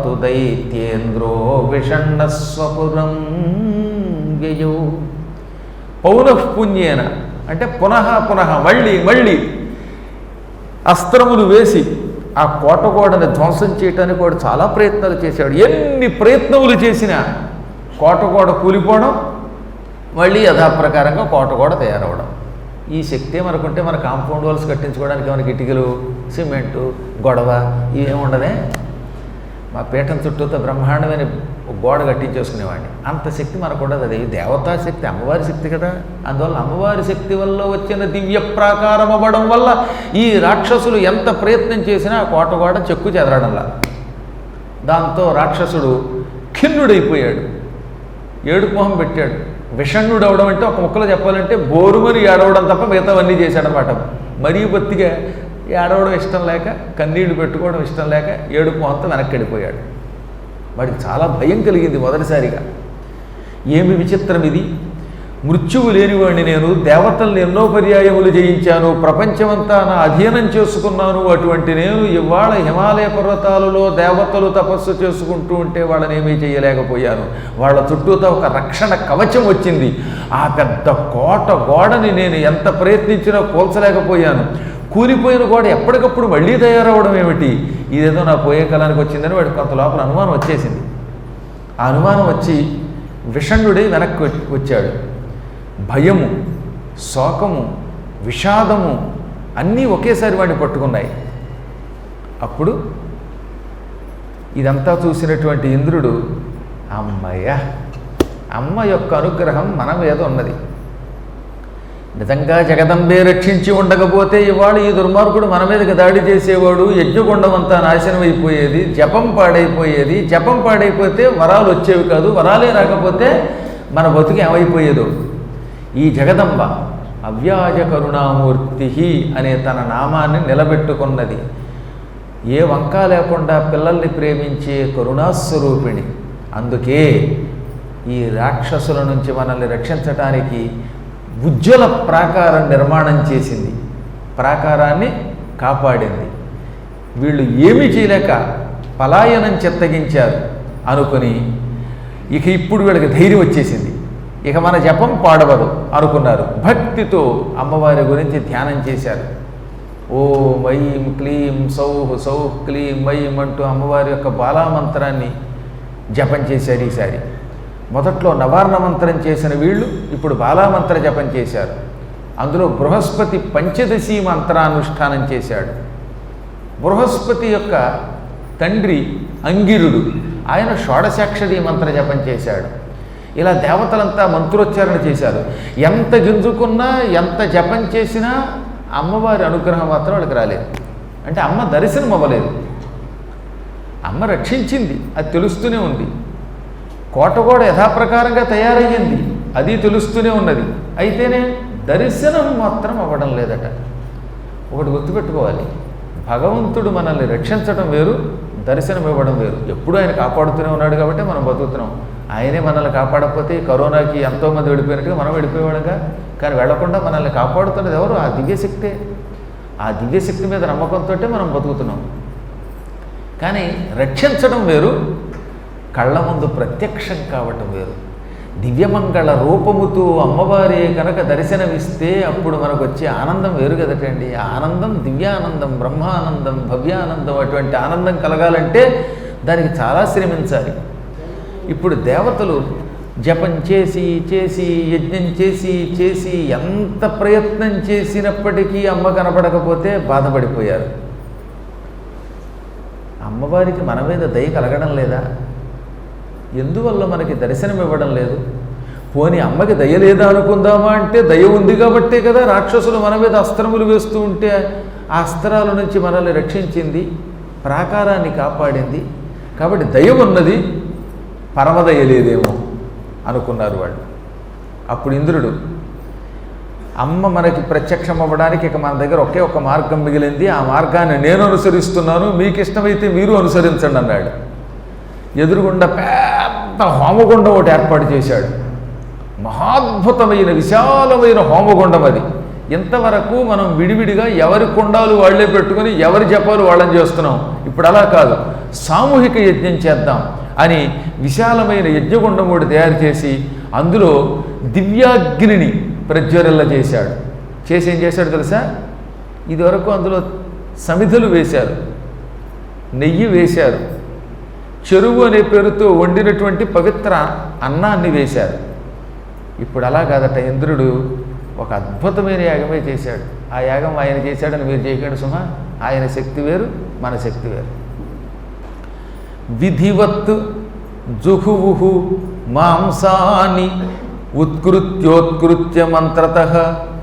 తు దైత్యేంద్రో విషణ్ణస్వపురం వ్యయో. పౌనఃపుణ్యేన అంటే పునః మళ్ళీ అస్త్రములు వేసి ఆ కోటగోడని ధ్వంసం చేయడానికి వాడు చాలా ప్రయత్నాలు చేశాడు. ఎన్ని ప్రయత్నములు చేసినా కోటగోడ కూలిపోవడం, మళ్ళీ యథాప్రకారంగా కోటగోడ తయారవడం. ఈ శక్తి మనకుంటే మన కాంపౌండ్ వాల్స్ కట్టించుకోవడానికి మనకి ఇటుకలు, సిమెంటు, గొడవ ఇవేమి ఉండదే. మా పీఠం చుట్టూతో బ్రహ్మాండమైన గోడ కట్టించేసుకునేవాడిని. అంత శక్తి మనకు ఉండదు. అది దేవతా శక్తి, అమ్మవారి శక్తి కదా. అందువల్ల అమ్మవారి శక్తి వల్ల వచ్చిన దివ్య ప్రాకారం అవ్వడం వల్ల ఈ రాక్షసులు ఎంత ప్రయత్నం చేసినా ఆ కోటగోడ చెక్కు చెదరడంలా. దాంతో రాక్షసుడు ఖిన్నుడైపోయాడు, ఏడుపు మొహం పెట్టాడు. విషణ్ణుడు అవడం అంటే ఒక ముక్కలో చెప్పాలంటే బోరుమని ఏడవడం తప్ప మిగతావన్నీ చేశాడనమాట. మరీ బొత్తిగా ఏడవడం ఇష్టం లేక, కన్నీళ్లు పెట్టుకోవడం ఇష్టం లేక ఏడుపు మొహంతో వెనక్కి వెళ్ళిపోయాడు. వాడికి చాలా భయం కలిగింది మొదటిసారిగా. ఏమి విచిత్రం ఇది, మృత్యువు లేనివాడిని నేను, దేవతల్ని ఎన్నో పర్యాయములు జయించాను, ప్రపంచమంతా నా అధీనం చేసుకున్నాను. అటువంటి నేను ఇవాళ హిమాలయ పర్వతాలలో దేవతలు తపస్సు చేసుకుంటూ ఉంటే వాళ్ళని ఏమీ చేయలేకపోయాను. వాళ్ళ చుట్టూతో ఒక రక్షణ కవచం వచ్చింది. ఆ పెద్ద కోట గోడని నేను ఎంత ప్రయత్నించినా కూల్చలేకపోయాను. కూలిపోయిన గోడ ఎప్పటికప్పుడు మళ్ళీ తయారవడం ఏమిటి, ఇదేదో నా పోయే కాలానికి వచ్చిందని వాడికి కొంత లోపల అనుమానం వచ్చేసింది. ఆ అనుమానం వచ్చి విషణ్ణుడై వెనక్కి వచ్చాడు. భయము, శోకము, విషాదము అన్నీ ఒకేసారి వాడిని పట్టుకున్నాయి. అప్పుడు ఇదంతా చూసినటువంటి ఇంద్రుడు, అమ్మయ్య, అమ్మ యొక్క అనుగ్రహం మన మీద ఉన్నది. నిజంగా జగదంబే రక్షించి ఉండకపోతే ఇవాళ ఈ దుర్మార్గుడు మన మీదకి దాడి చేసేవాడు, యజ్ఞగుండం అంతా నాశనం అయిపోయేది, జపం పాడైపోయేది. జపం పాడైపోతే వరాలు వచ్చేవి కాదు, వరాలే రాకపోతే మన బతుకు ఏమైపోయేదో. ఈ జగదంబ అవ్యాజ కరుణామూర్తి అనే తన నామాన్ని నిలబెట్టుకున్నది. ఏ వంక లేకుండా పిల్లల్ని ప్రేమించే కరుణాస్వరూపిణి. అందుకే ఈ రాక్షసుల నుంచి మనల్ని రక్షించటానికి ఉజ్వల ప్రాకారం నిర్మాణం చేసింది, ప్రాకారాన్ని కాపాడింది. వీళ్ళు ఏమీ చేయలేక పలాయనం చెత్తగించారు అనుకుని ఇక ఇప్పుడు వీళ్ళకి ధైర్యం వచ్చేసింది. ఇక మన జపం పాడవదు అనుకున్నారు. భక్తితో అమ్మవారి గురించి ధ్యానం చేశారు. ఓం ఐం క్లీం సౌః సౌః క్లీం ఐం అంటూ అమ్మవారి యొక్క బాలామంత్రాన్ని జపం చేశారు. ఈసారి మొదట్లో నవార్ణ మంత్రం చేసిన వీళ్ళు ఇప్పుడు బాలామంత్ర జపం చేశారు. అందులో బృహస్పతి పంచదశి మంత్రానుష్ఠానం చేశాడు. బృహస్పతి యొక్క తండ్రి అంగిరుడు, ఆయన షోడశాక్షరి మంత్ర జపం చేశాడు. ఇలా దేవతలంతా మంత్రోచ్చారణ చేశారు. ఎంత గింజుకున్నా, ఎంత జపం చేసినా అమ్మవారి అనుగ్రహం మాత్రం వాళ్ళకి రాలేదు. అంటే అమ్మ దర్శనం అవ్వలేదు. అమ్మ రక్షించింది, అది తెలుస్తూనే ఉంది. కోట కూడా యథాప్రకారంగా తయారయ్యింది, అది తెలుస్తూనే ఉన్నది. అయితేనే దర్శనం మాత్రం అవ్వడం లేదట. ఒకటి గుర్తుపెట్టుకోవాలి, భగవంతుడు మనల్ని రక్షించడం వేరు, దర్శనం ఇవ్వడం వేరు. ఎప్పుడూ ఆయన కాపాడుతూనే ఉన్నాడు కాబట్టి మనం బతుకుతున్నాం. ఆయనే మనల్ని కాపాడకపోతే కరోనాకి ఎంతోమంది వెళ్ళిపోయినట్టుగా మనం వెళ్ళిపోయేవాడుగా. కానీ వెళ్లకుండా మనల్ని కాపాడుతున్నది ఎవరు? ఆ దివ్యశక్తే. ఆ దివ్యశక్తి మీద నమ్మకంతో మనం బతుకుతున్నాం. కానీ రక్షించడం వేరు, కళ్ళ ముందు ప్రత్యక్షం కావటం వేరు. దివ్యమంగళ రూపముతో అమ్మవారే కనుక దర్శనమిస్తే అప్పుడు మనకు వచ్చే ఆనందం వేరు కదటండి. ఆ ఆనందం దివ్యానందం, బ్రహ్మానందం, భవ్యానందం. అటువంటి ఆనందం కలగాలంటే దానికి చాలా శ్రమించాలి. ఇప్పుడు దేవతలు జపం చేసి చేసి యజ్ఞం చేసి చేసి ఎంత ప్రయత్నం చేసినప్పటికీ అమ్మ కనపడకపోతే బాధపడిపోయారు. అమ్మవారికి మన మీద దయ కలగడం లేదా? ఎందువల్ల మనకి దర్శనం ఇవ్వడం లేదు? పోనీ అమ్మకి దయ లేదా అనుకుందామా అంటే దయ ఉంది కాబట్టే కదా రాక్షసులు మన మీద అస్త్రములు వేస్తూ ఉంటే ఆ అస్త్రాల నుంచి మనల్ని రక్షించింది, ప్రాకారాన్ని కాపాడింది. కాబట్టి దయ ఉన్నది, పరమదయ లేదేమో అనుకున్నారు వాళ్ళు. అప్పుడు ఇంద్రుడు, అమ్మ మనకి ప్రత్యక్షం అవ్వడానికి ఇక మన దగ్గర ఒకే ఒక మార్గం మిగిలింది, ఆ మార్గాన్ని నేను అనుసరిస్తున్నాను, మీకు ఇష్టమైతే మీరు అనుసరించండి అన్నాడు. ఎదురుగుండా పెద్ద హోమగుండం ఒకటి ఏర్పాటు చేశాడు. మహాద్భుతమైన విశాలమైన హోమగుండం అది. ఇంతవరకు మనం విడివిడిగా ఎవరి కుండాలు వాళ్లే పెట్టుకుని ఎవరి జపాలు వాళ్ళని చేస్తున్నాం. ఇప్పుడు అలా కాదు, సామూహిక యజ్ఞం చేద్దాం అని విశాలమైన యజ్ఞగుండం ఒకటి తయారు చేసి అందులో దివ్యాగ్నిని ప్రజ్వరిల్ల చేశాడు. చేసి ఏం చేశాడు తెలుసా? ఇదివరకు అందులో సమిధులు వేశారు, నెయ్యి వేశారు, చెరువు అనే పేరుతో వండినటువంటి పవిత్ర అన్నాన్ని వేశారు. ఇప్పుడు అలా కాదట, ఇంద్రుడు ఒక అద్భుతమైన యాగమే చేశాడు. ఆ యాగం ఆయన చేశాడని మీరు చేయకండి సుమా, ఆయన శక్తి వేరు, మన శక్తి వేరు. విధివత్ జుహువుహు మాంసాని ఉత్కృత్యోత్కృత్య మంత్రతః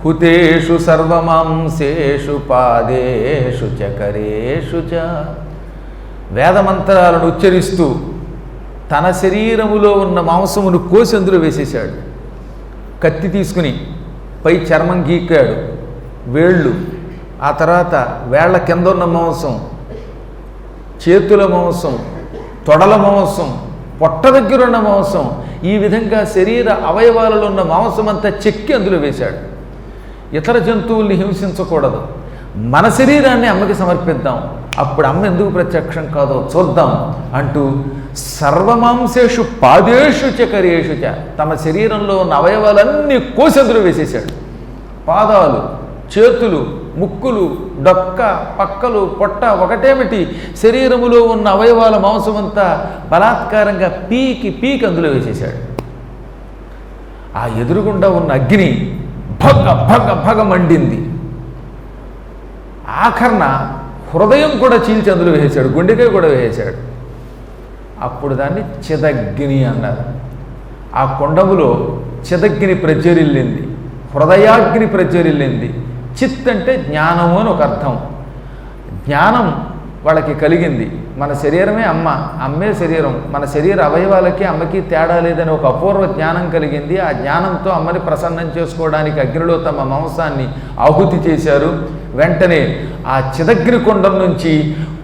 హుతేషు సర్వమాంసేషు పాదేషు చకరేషు చ. వేదమంత్రాలను ఉచ్చరిస్తూ తన శరీరములో ఉన్న మాంసమును కోసి అందులో వేసేశాడు. కత్తి తీసుకుని పై చర్మం గీకాడు, వేళ్ళు, ఆ తర్వాత వేళ్ల కింద ఉన్న మాంసం, చేతుల మాంసం, తొడల మాంసం, పొట్ట దగ్గర ఉన్న మాంసం, ఈ విధంగా శరీర అవయవాలలో ఉన్న మాంసం అంతా చెక్కి అందులో వేశాడు. ఇతర జంతువుల్ని హింసించకూడదు, మన శరీరాన్ని అమ్మకి సమర్పిద్దాం, అప్పుడు అమ్మ ఎందుకు ప్రత్యక్షం కాదో చూద్దాం అంటూ సర్వమాంసేషు పాదేషు చకరేషు చ, తమ శరీరంలో ఉన్న అవయవాలన్నీ కోసి అందులో వేసేశాడు. పాదాలు, చేతులు, ముక్కులు, డొక్క, పక్కలు, పొట్ట ఒకటేమిటి, శరీరములో ఉన్న అవయవాల మాంసమంతా బలాత్కారంగా పీకి అందులో వేసేశాడు. ఆ ఎదురుగుండా ఉన్న అగ్ని భగ భగ భగ మండింది. ఆఖరణ హృదయం కూడా చీల్చి అందులో వేసేశాడు, గుండెకాయ కూడా వేసేశాడు. అప్పుడు దాన్ని చిదగ్ని అన్నారు. ఆ కొండములో చిదగ్ని ప్రజ్వరిల్లింది, హృదయాగ్ని ప్రజ్వరిల్లింది. చిత్ అంటే జ్ఞానము అని ఒక అర్థం. జ్ఞానం వాళ్ళకి కలిగింది. మన శరీరమే అమ్మ, అమ్మే శరీరం, మన శరీర అవయవాలకి అమ్మకి తేడా లేదని ఒక అపూర్వ జ్ఞానం కలిగింది. ఆ జ్ఞానంతో అమ్మని ప్రసన్నం చేసుకోవడానికి అగ్నిలో తమ మాంసాన్ని ఆహుతి చేశారు. వెంటనే ఆ చిదగ్ని కొండం నుంచి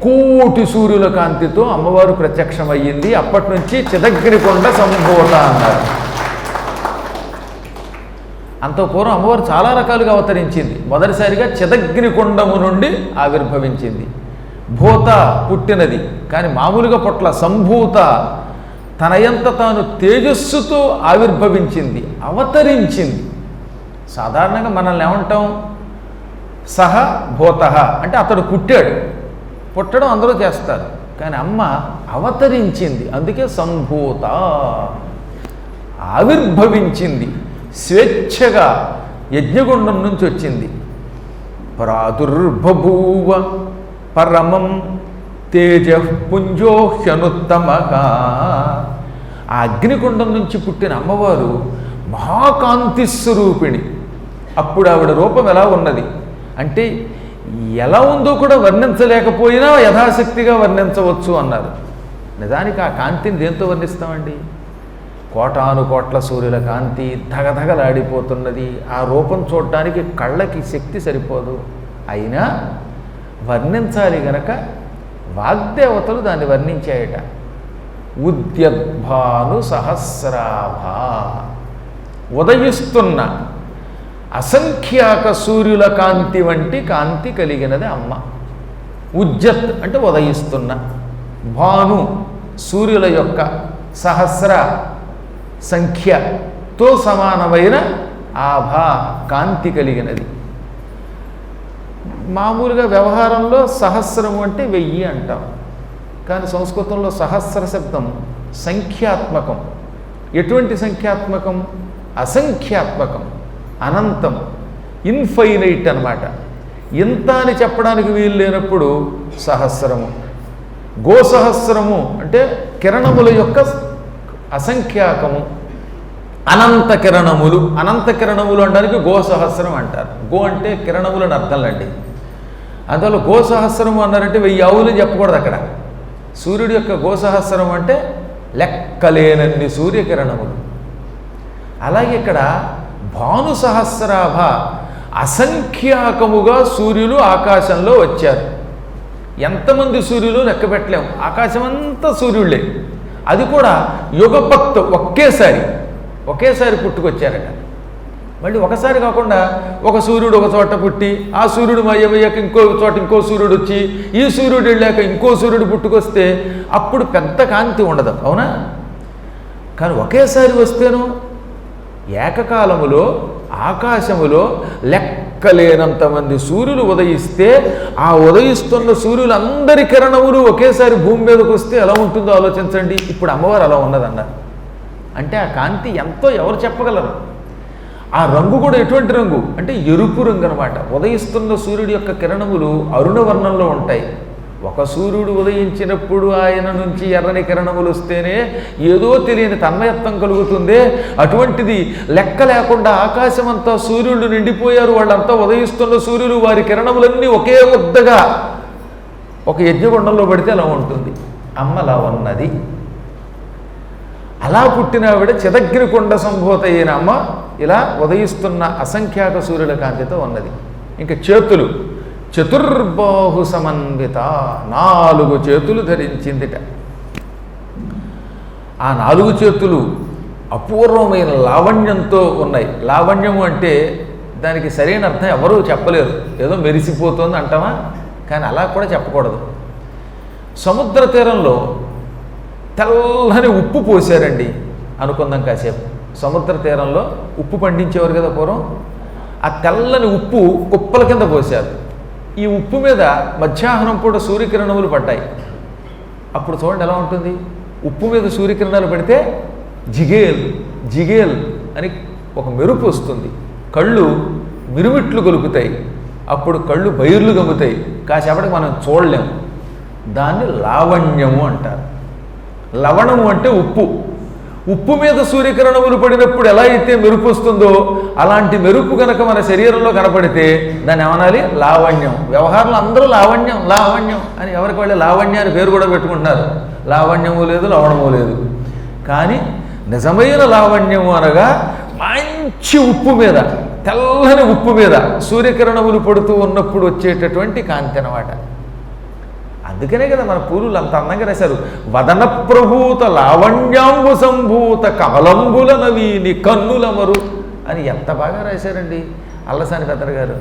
కోటి సూర్యుల కాంతితో అమ్మవారు ప్రత్యక్షమయ్యింది. అప్పటి నుంచి చిదగ్ని కొండ సంభూత అన్నారు. అంత పూర్వం అమ్మవారు చాలా రకాలుగా అవతరించింది. మొదటిసారిగా చిదగ్ని కొండము నుండి ఆవిర్భవించింది. భూత పుట్టినది, కానీ మామూలుగా పొట్ల సంభూత, తనయంత తాను తేజస్సుతో ఆవిర్భవించింది, అవతరించింది. సాధారణంగా మనల్ని ఏమంటాం? సహ భూత అంటే అతడు పుట్టాడు, పుట్టడం అందరూ చేస్తారు, కానీ అమ్మ అవతరించింది, అందుకే సంభూత, ఆవిర్భవించింది, స్వేచ్ఛగా యజ్ఞగుండం నుంచి వచ్చింది. ప్రాదుర్బభూవ పరమం తేజ పుంజోహ్యనుత్తమగా. ఆ అగ్నికుండం నుంచి పుట్టిన అమ్మవారు మహాకాంతి స్వరూపిణి. అప్పుడు ఆవిడ రూపం ఎలా ఉన్నది అంటే ఎలా ఉందో కూడా వర్ణించలేకపోయినా యథాశక్తిగా వర్ణించవచ్చు అన్నారు. నిజానికి ఆ కాంతిని దేంతో వర్ణిస్తామండి? కోటాను కోట్ల సూర్యుల కాంతి ధగధగలాడిపోతున్నది. ఆ రూపం చూడటానికి కళ్ళకి శక్తి సరిపోదు. అయినా వర్ణించాలి గనక వాగ్దేవతలు దాన్ని వర్ణించాయట. ఉద్యద్భాను సహస్రాభ, ఉదయిస్తున్న అసంఖ్యాక సూర్యుల కాంతి వంటి కాంతి కలిగినది అమ్మ. ఉజ్జత్ అంటే ఉదయిస్తున్న, భాను సూర్యుల యొక్క సహస్ర సంఖ్యతో సమానమైన ఆభా కాంతి కలిగినది. మామూలుగా వ్యవహారంలో సహస్రము అంటే 1000 అంటాం, కానీ సంస్కృతంలో సహస్ర శబ్దం సంఖ్యాత్మకం. ఎటువంటి సంఖ్యాత్మకం? అసంఖ్యాత్మకం, అనంతం, ఇన్ఫైనైట్ అన్నమాట. ఇంత అని చెప్పడానికి వీలు లేనప్పుడు సహస్రము. గోసహస్రము అంటే కిరణముల యొక్క అసంఖ్యాకము. అనంత కిరణములు, అనంత కిరణములు అనడానికి గోసహస్రం అంటారు. గో అంటే కిరణములు అని అర్థంలండి. అందువల్ల గోసహస్రము అన్నారంటే 1000 ఆవులు చెప్పకూడదు అక్కడ. సూర్యుడి యొక్క గోసహస్రం అంటే లెక్కలేనన్ని సూర్యకిరణములు. అలాగే ఇక్కడ భాను సహస్రాభ, అసంఖ్యాకముగా సూర్యులు ఆకాశంలో వచ్చారు. ఎంతమంది సూర్యులు లెక్క పెట్టలేము, ఆకాశమంతా సూర్యుళ్ళే. అది కూడా యుగపత్తు, ఒకేసారి పుట్టుకొచ్చారట. మళ్ళీ ఒకసారి కాకుండా ఒక సూర్యుడు ఒక చోట పుట్టి, ఆ సూర్యుడు మయ్యమయ్యాక ఇంకో చోట ఇంకో సూర్యుడు వచ్చి, ఈ సూర్యుడు వెళ్ళాక ఇంకో సూర్యుడు పుట్టుకొస్తే అప్పుడు పెద్ద కాంతి ఉండదు, అవునా? కానీ ఒకేసారి వస్తేను ఏకకాలములో ఆకాశములో లెక్కలేనంతమంది సూర్యులు ఉదయిస్తే, ఆ ఉదయిస్తున్న సూర్యులందరి కిరణములు ఒకేసారి భూమి మీదకి వస్తే ఎలా ఉంటుందో ఆలోచించండి. ఇప్పుడు అమ్మవారు అలా ఉన్నదన్నారు అంటే ఆ కాంతి ఎంతో ఎవరు చెప్పగలరు? ఆ రంగు కూడా ఎటువంటి రంగు అంటే ఎరుపు రంగు అనమాట. ఉదయిస్తున్న సూర్యుడి యొక్క కిరణములు అరుణవర్ణంలో ఉంటాయి. ఒక సూర్యుడు ఉదయించినప్పుడు ఆయన నుంచి ఎర్రని కిరణములు వస్తేనే ఏదో తెలియని తన్మయత్వం కలుగుతుందే, అటువంటిది లెక్క లేకుండా ఆకాశమంతా సూర్యుడు నిండిపోయారు. వాళ్ళంతా ఉదయిస్తున్న సూర్యులు, వారి కిరణములన్నీ ఒకే ముద్దగా ఒక యజ్ఞగుండంలో పడితే అలా ఉంటుంది. అమ్మలా ఉన్నది. అలా పుట్టిన ఆవిడ చిదగ్నికొండ సంభూత అయిన అమ్మ ఇలా ఉదయిస్తున్న అసంఖ్యాక సూర్యుల కాంతితో ఉన్నది. ఇంకా చేతులు చతుర్బాహు సమన్విత, 4 చేతులు ధరించిందిట. ఆ 4 చేతులు అపూర్వమైన లావణ్యంతో ఉన్నాయి. లావణ్యము అంటే దానికి సరైన అర్థం ఎవరూ చెప్పలేరు. ఏదో మెరిసిపోతుంది అంటామా, కానీ అలా కూడా చెప్పకూడదు. సముద్ర తీరంలో తెల్లని ఉప్పు పోసారండి అనుకుందాం కాసేపు. సముద్ర తీరంలో ఉప్పు పండించేవారు కదా పూర్వం. ఆ తెల్లని ఉప్పు కుప్పల కింద పోశారు. ఈ ఉప్పు మీద మధ్యాహ్నం పూట సూర్యకిరణములు పడ్డాయి. అప్పుడు చూడండి ఎలా ఉంటుంది. ఉప్పు మీద సూర్యకిరణాలు పడితే జిగేల్ అని ఒక మెరుపు వస్తుంది. కళ్ళు మిరుమిట్లు గొలుపుతాయి. అప్పుడు కళ్ళు బైర్లు గమ్ముతాయి. కాసేపటికి మనం చూడలేము. దాన్ని లావణ్యము అంటారు. లవణము అంటే ఉప్పు. ఉప్పు మీద సూర్యకిరణములు పడినప్పుడు ఎలా అయితే మెరుపు వస్తుందో అలాంటి మెరుపు కనుక మన శరీరంలో కనపడితే దాన్ని ఏమనాలి? లావణ్యం. వ్యవహారంలో అందరూ లావణ్యం అని ఎవరికి వాళ్ళే లావణ్యాన్ని పేరు కూడా పెట్టుకుంటున్నారు. లావణ్యము లేదు, లవణము లేదు. కానీ నిజమైన లావణ్యము అనగా మంచి ఉప్పు మీద, తెల్లని ఉప్పు మీద సూర్యకిరణములు పడుతూ ఉన్నప్పుడు వచ్చేటటువంటి కాంతి అన్నమాట. అందుకనే కదా మన పూర్వులు అంత అందంగా రాశారు. వదన ప్రభూత లావణ్యాంబు సంభూత కమలంబుల నవీని కన్నులమరు అని ఎంత బాగా రాశారండి అల్లసాని పెద్దరు గారు.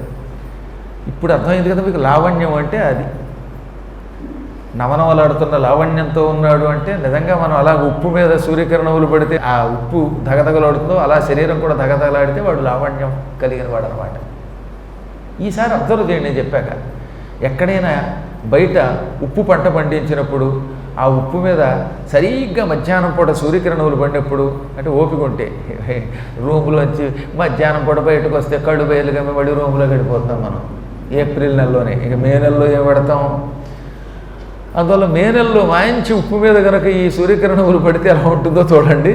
ఇప్పుడు అర్థమైంది కదా మీకు. లావణ్యం అంటే అది. నవనవలాడుతున్న లావణ్యంతో ఉన్నాడు అంటే నిజంగా మనం అలా ఉప్పు మీద సూర్యకిరణములు పడితే ఆ ఉప్పు దగదగలాడుతుందో అలా శరీరం కూడా దగదగలాడితే వాడు లావణ్యం కలిగిన వాడు అనమాట. ఈసారి అబ్జర్వ్ చేయండి. నేను చెప్పాక ఎక్కడైనా బయట ఉప్పు పంట పండించినప్పుడు ఆ ఉప్పు మీద సరిగ్గా మధ్యాహ్నం పూట సూర్యకిరణములు పడినప్పుడు, అంటే ఓపిక ఉంటే రూములోంచి మధ్యాహ్నం పూట బయటకు వస్తే కళ్ళు బయలుగా మళ్ళీ రూములో గడిపోతాం మనం. ఏప్రిల్ నెలలోనే. ఇక మే నెలలో ఏం పెడతాం? అందువల్ల మే నెలలో మంచి ఉప్పు మీద కనుక ఈ సూర్యకిరణములు పడితే ఎలా ఉంటుందో చూడండి.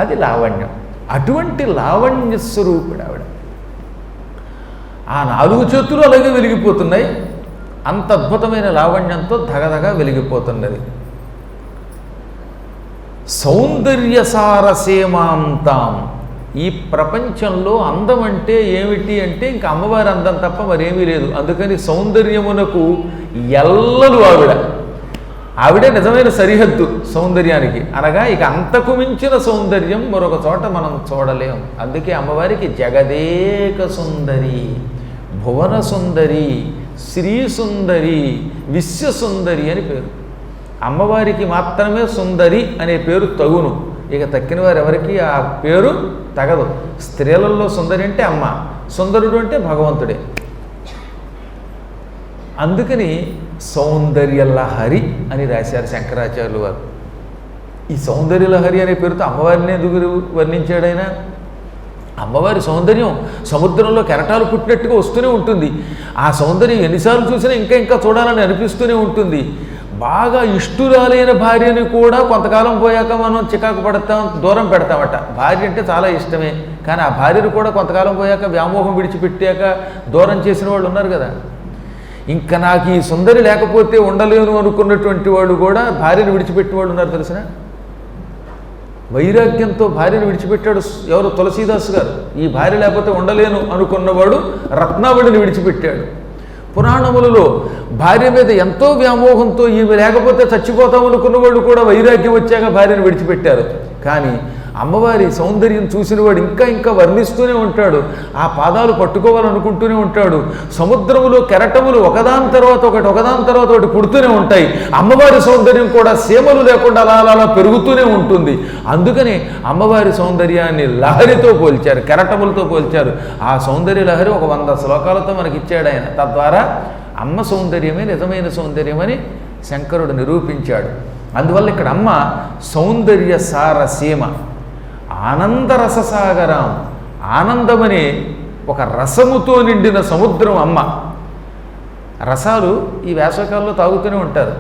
అది లావణ్యం. అటువంటి లావణ్య స్వరూపుడు ఆవిడ. ఆ 4 చేతులు అలాగే వెలిగిపోతున్నాయి. అంత అద్భుతమైన లావణ్యంతో ధగధగా వెలిగిపోతున్నది. సౌందర్యసారసేమాంతాం. ఈ ప్రపంచంలో అందం అంటే ఏమిటి అంటే ఇంకా అమ్మవారి అందం తప్ప మరేమీ లేదు. అందుకని సౌందర్యమునకు ఎల్లలు ఆవిడే నిజమైన సరిహద్దు సౌందర్యానికి. అనగా ఇక అంతకు మించిన సౌందర్యం మరొక చోట మనం చూడలేం. అందుకే అమ్మవారికి జగదేక సుందరి, భువన సుందరి, శ్రీ సుందరి, విశ్వసుందరి అని పేరు. అమ్మవారికి మాత్రమే సుందరి అనే పేరు తగును. ఇక తక్కిన వారు ఎవరికి ఆ పేరు తగదు. స్త్రీలలో సుందరి అంటే అమ్మ, సుందరుడు అంటే భగవంతుడే. అందుకని సౌందర్యలహరి అని రాశారు శంకరాచార్యులు వారు. ఈ సౌందర్యలహరి అనే పేరుతో అమ్మవారిని ఎందుకు వర్ణించాడైనా? అమ్మవారి సౌందర్యం సముద్రంలో కెరటాలు పుట్టినట్టుగా వస్తూనే ఉంటుంది. ఆ సౌందర్యం ఎన్నిసార్లు చూసినా ఇంకా ఇంకా చూడాలని అనిపిస్తూనే ఉంటుంది. బాగా ఇష్టురాలైన భార్యని కూడా కొంతకాలం పోయాక మనం చికాకు పడతాం, దూరం పెడతామట. భార్య అంటే చాలా ఇష్టమే, కానీ ఆ భార్యను కూడా కొంతకాలం పోయాక వ్యామోహం విడిచిపెట్టాక దూరం చేసిన వాళ్ళు ఉన్నారు కదా. ఇంకా నాకు ఈ సుందరి లేకపోతే ఉండలేను అనుకున్నటువంటి వాళ్ళు కూడా భార్యను విడిచిపెట్టిన వాళ్ళు ఉన్నారు తెలిసిన. వైరాగ్యంతో భార్యను విడిచిపెట్టాడు ఎవరు? తులసీదాసు గారు. ఈ భార్య లేకపోతే ఉండలేను అనుకున్నవాడు రత్నావళిని విడిచిపెట్టాడు. పురాణములలో భార్య మీద ఎంతో వ్యామోహంతో ఈమె లేకపోతే చచ్చిపోతాం అనుకున్న వాళ్ళు కూడా వైరాగ్యం వచ్చాక భార్యను విడిచిపెట్టారు. కానీ అమ్మవారి సౌందర్యం చూసినవాడు ఇంకా ఇంకా వర్ణిస్తూనే ఉంటాడు, ఆ పాదాలు పట్టుకోవాలనుకుంటూనే ఉంటాడు. సముద్రములో కెరటములు ఒకదాని తర్వాత ఒకటి పుడుతూనే ఉంటాయి. అమ్మవారి సౌందర్యం కూడా సీమలు లేకుండా అలా అలా పెరుగుతూనే ఉంటుంది. అందుకని అమ్మవారి సౌందర్యాన్ని లహరితో పోల్చారు, కెరటములతో పోల్చారు. ఆ సౌందర్య లహరి ఒక 100 శ్లోకాలతో మనకి ఇచ్చాడు ఆయన. తద్వారా అమ్మ సౌందర్యమే నిజమైన సౌందర్యమని శంకరుడు నిరూపించాడు. అందువల్ల ఇక్కడ అమ్మ సౌందర్య సారసీమ, ఆనందరససాగరం, ఆనందమనే ఒక రసముతో నిండిన సముద్రం అమ్మ. రసాలు ఈ వేసవకాలంలో తాగుతూనే ఉంటారు.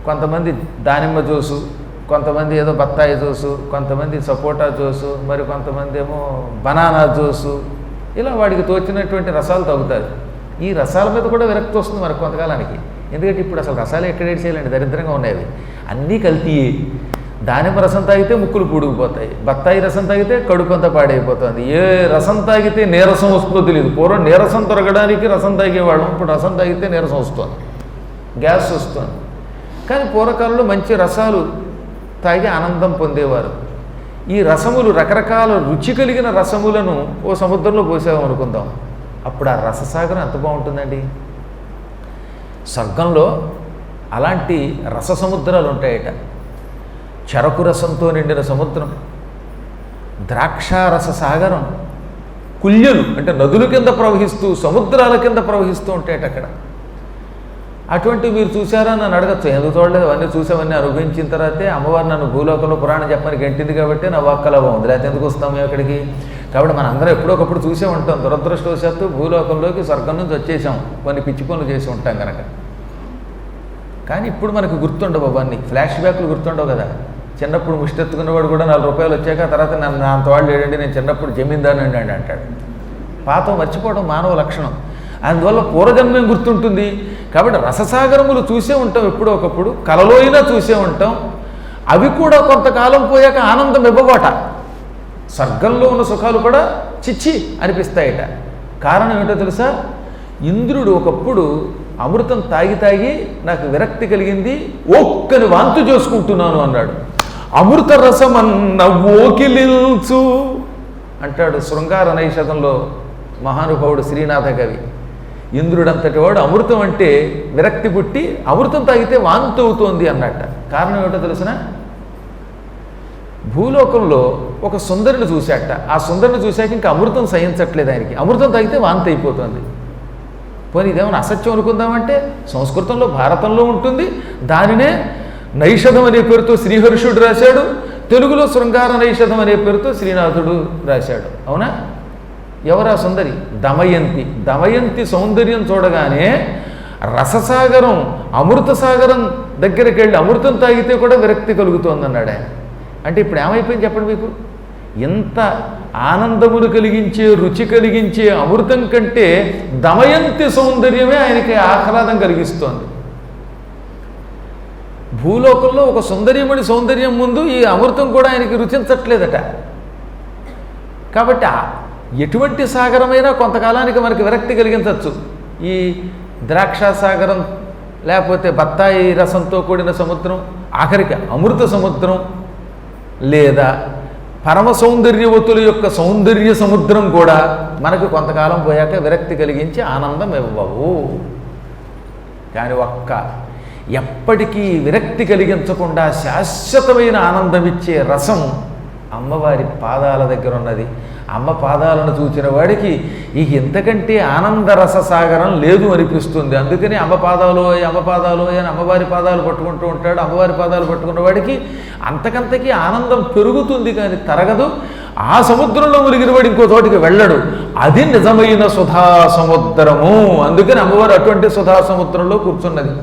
కొంతమంది దానిమ్మ జ్యూసు, కొంతమంది ఏదో బత్తాయి జ్యూసు, కొంతమంది సపోటా జ్యూసు, మరి కొంతమంది ఏమో బనానా జ్యూసు, ఇలా వాడికి తోచినటువంటి రసాలు తాగుతారు. ఈ రసాల మీద కూడా విరక్తి వస్తుంది మనకు కొంతకాలానికి. ఎందుకంటే ఇప్పుడు అసలు రసాలు ఎక్కడేటి చేయాలండి, దరిద్రంగా ఉన్నాయి. అన్నీ కల్తీయే. దానిమ్మ రసం తాగితే ముక్కులు పూడుకుపోతాయి, బత్తాయి రసం తాగితే కడుపు అంతా పాడైపోతుంది. ఏ రసం తాగితే నీరసం వస్తుందో తెలియదు. పూర్వం నీరసం తొరగడానికి రసం తాగేవాళ్ళం, ఇప్పుడు రసం తాగితే నీరసం వస్తుంది, గ్యాస్ వస్తుంది. కానీ పూర్వకాలంలో మంచి రసాలు తాగి ఆనందం పొందేవారు. ఈ రసములు రకరకాల రుచి కలిగిన రసములను ఓ సముద్రంలో పోసామనుకుందాం, అప్పుడు ఆ రససాగరం ఎంత బాగుంటుందండి. స్వర్గంలో అలాంటి రస సముద్రాలు ఉంటాయట. చెరకు రసంతో నిండిన సముద్రం, ద్రాక్షారస సాగరం, కుల్యలు అంటే నదుల కింద ప్రవహిస్తూ సముద్రాల కింద ప్రవహిస్తూ ఉంటాయట అక్కడ. అటువంటివి మీరు చూసారా నన్ను అడగచ్చు. ఎందుకు చూడలేదు? అవన్నీ చూసామన్నీ అనుభవించిన తర్వాతే అమ్మవారు నన్ను భూలోకంలో పురాణం చెప్పడానికి గంటింది కాబట్టి నా వాక్కలా బాగుంది, లేకపోతే ఎందుకు వస్తాం మేము అక్కడికి. కాబట్టి మనం అందరం ఎప్పుడో ఒకప్పుడు చూసే ఉంటాం. దురదృష్టవశాత్తు భూలోకంలోకి స్వర్గం నుంచి వచ్చేసాం, కొన్ని పిచ్చి పనులు చేసి ఉంటాం కనుక. కానీ ఇప్పుడు మనకు గుర్తుండవు అవన్నీ, ఫ్లాష్ బ్యాక్లు గుర్తుండవు కదా. చిన్నప్పుడు ముష్టెత్తుకున్నవాడు కూడా 4 రూపాయలు వచ్చాక తర్వాత నన్ను అంత వాళ్ళు లేడండి, నేను చిన్నప్పుడు జమీందారు అండి అంటాడు. పాతం మర్చిపోవడం మానవ లక్షణం. అందువల్ల పూర్వజన్మం గుర్తుంటుంది. కాబట్టి రససాగరములు చూసే ఉంటాం ఎప్పుడో ఒకప్పుడు, కలలో అయినా చూసే ఉంటాం. అవి కూడా కొంతకాలం పోయాక ఆనందం ఇవ్వబోట. స్వర్గంలో ఉన్న సుఖాలు కూడా చిచ్చి అనిపిస్తాయట. కారణం ఏంటో తెలుసా? ఇంద్రుడు ఒకప్పుడు అమృతం తాగి తాగి నాకు విరక్తి కలిగింది, ఒక్కని వాంతు చేసుకుంటున్నాను అన్నాడు. అమృత రసమన్న ఓకిలిల్చు అంటాడు శృంగార నైషధంలో మహానుభావుడు శ్రీనాథ కవి. ఇంద్రుడంతటి వాడు అమృతం అంటే విరక్తి పుట్టి అమృతం తాగితే వాంతి అవుతోంది అన్నట్ట. కారణం ఏమిటో తెలిసిన? భూలోకంలో ఒక సుందరిని చూశాట. ఆ సుందరిని చూశాక ఇంకా అమృతం సహించట్లేదు ఆయనకి, అమృతం తాగితే వాంతి అయిపోతుంది. పోనీ ఇదేమైనా అసత్యం అనుకుందామంటే సంస్కృతంలో భారతంలో ఉంటుంది. దానినే నైషధం అనే పేరుతో శ్రీహర్షుడు రాశాడు, తెలుగులో శృంగార నైషధం అనే పేరుతో శ్రీనాథుడు రాశాడు. అవునా? ఎవరా సుందరి? దమయంతి. దమయంతి సౌందర్యం చూడగానే రససాగరం అమృత సాగరం దగ్గరికి వెళ్ళి అమృతం తాగితే కూడా విరక్తి కలుగుతోందన్నాడు ఆయన. అంటే ఇప్పుడు ఏమైపోయింది చెప్పండి మీకు? ఎంత ఆనందమును కలిగించే రుచి కలిగించే అమృతం కంటే దమయంతి సౌందర్యమే ఆయనకి ఆహ్లాదం కలిగిస్తోంది. భూలోకంలో ఒక సుందర్యమణి సౌందర్యం ముందు ఈ అమృతం కూడా ఆయనకి రుచించట్లేదట. కాబట్టి ఎటువంటి సాగరమైనా కొంతకాలానికి మనకి విరక్తి కలిగించవచ్చు. ఈ ద్రాక్ష సాగరం, లేకపోతే బత్తాయి రసంతో కూడిన సముద్రం, ఆఖరికి అమృత సముద్రం, లేదా పరమ సౌందర్యవతుల యొక్క సౌందర్య సముద్రం కూడా మనకు కొంతకాలం పోయాక విరక్తి కలిగించి ఆనందం ఇవ్వవు. కానీ ఎప్పటికీ విరక్తి కలిగించకుండా శాశ్వతమైన ఆనందం ఇచ్చే రసం అమ్మవారి పాదాల దగ్గర ఉన్నది. అమ్మ పాదాలను చూచిన వాడికి ఇక ఇంతకంటే ఆనందరస సాగరం లేదు అనిపిస్తుంది. అందుకని అమ్మ పాదాలు అని అమ్మవారి పాదాలు పట్టుకుంటూ ఉంటాడు. అమ్మవారి పాదాలు పట్టుకున్న వాడికి అంతకంతకీ ఆనందం పెరుగుతుంది కానీ తరగదు. ఆ సముద్రంలో మునిగిన వాడు ఇంకో చోటికి వెళ్ళడు. అది నిజమైన సుధా సముద్రము. అందుకని అమ్మవారు అటువంటి సుధా సముద్రంలో కూర్చున్నది.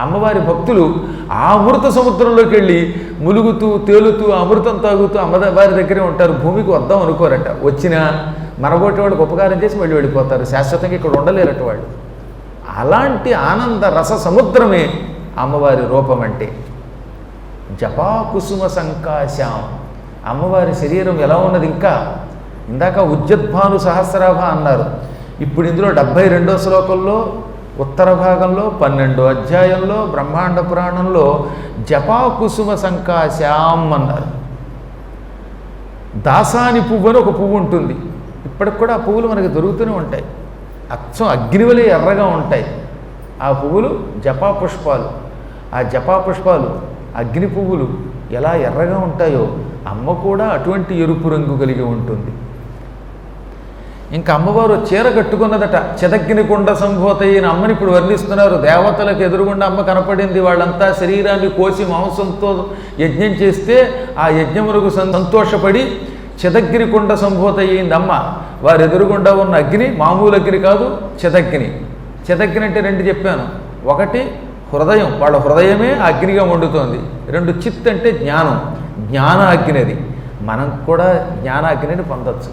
అమ్మవారి భక్తులు ఆ అమృత సముద్రంలోకి వెళ్ళి ములుగుతూ తేలుతూ అమృతం తాగుతూ అమ్మవారి దగ్గరే ఉంటారు. భూమికి వద్దాం అనుకోరట. వచ్చినా మనబోటి వాళ్ళకి ఉపకారం చేసి మళ్ళీ వెళ్ళిపోతారు. శాశ్వతంగా ఇక్కడ ఉండలేరట వాళ్ళు. అలాంటి ఆనంద రస సముద్రమే అమ్మవారి రూపం అంటే. జపాకుసుమ సంకాశాం, అమ్మవారి శరీరం ఎలా ఉన్నది ఇంకా. ఇందాక ఉజ్జద్భాను సహస్రాభ అన్నారు. ఇప్పుడు ఇందులో 72వ శ్లోకంలో ఉత్తర భాగంలో 12వ అధ్యాయంలో బ్రహ్మాండ పురాణంలో జపాకుసుమ సంకాశాం అన్నారు. దాసాని పువ్వు అని ఒక పువ్వు ఉంటుంది. ఇప్పటికి కూడా ఆ పువ్వులు మనకి దొరుకుతూనే ఉంటాయి. అచ్చం అగ్నివలే ఎర్రగా ఉంటాయి. ఆ పువ్వులు జపా పుష్పాలు. ఆ జపా పుష్పాలు అగ్ని పువ్వులు ఎలా ఎర్రగా ఉంటాయో అమ్మ కూడా అటువంటి ఎరుపు రంగు కలిగి ఉంటుంది. ఇంకా అమ్మవారు చీర కట్టుకున్నదట. చిదగ్ని కుండ సంభూత అయిన అమ్మని ఇప్పుడు వర్ణిస్తున్నారు. దేవతలకు ఎదురుగుండా అమ్మ కనపడింది. వాళ్ళంతా శరీరాన్ని కోసి మాంసంతో యజ్ఞం చేస్తే ఆ యజ్ఞములకు సంతోషపడి చిదగ్ని కుండ సంభూత అయ్యింది అమ్మ. వారు ఎదురుగుండా ఉన్న అగ్ని మామూలు అగ్ని కాదు, చిదగ్ని. చిదగ్ని అంటే 2 చెప్పాను. ఒకటి హృదయం, వాళ్ళ హృదయమే అగ్నిగా వండుతోంది. 2 చిత్ అంటే జ్ఞానం, జ్ఞాన అగ్ని. అది మనం కూడా జ్ఞానాగ్నిని పొందొచ్చు.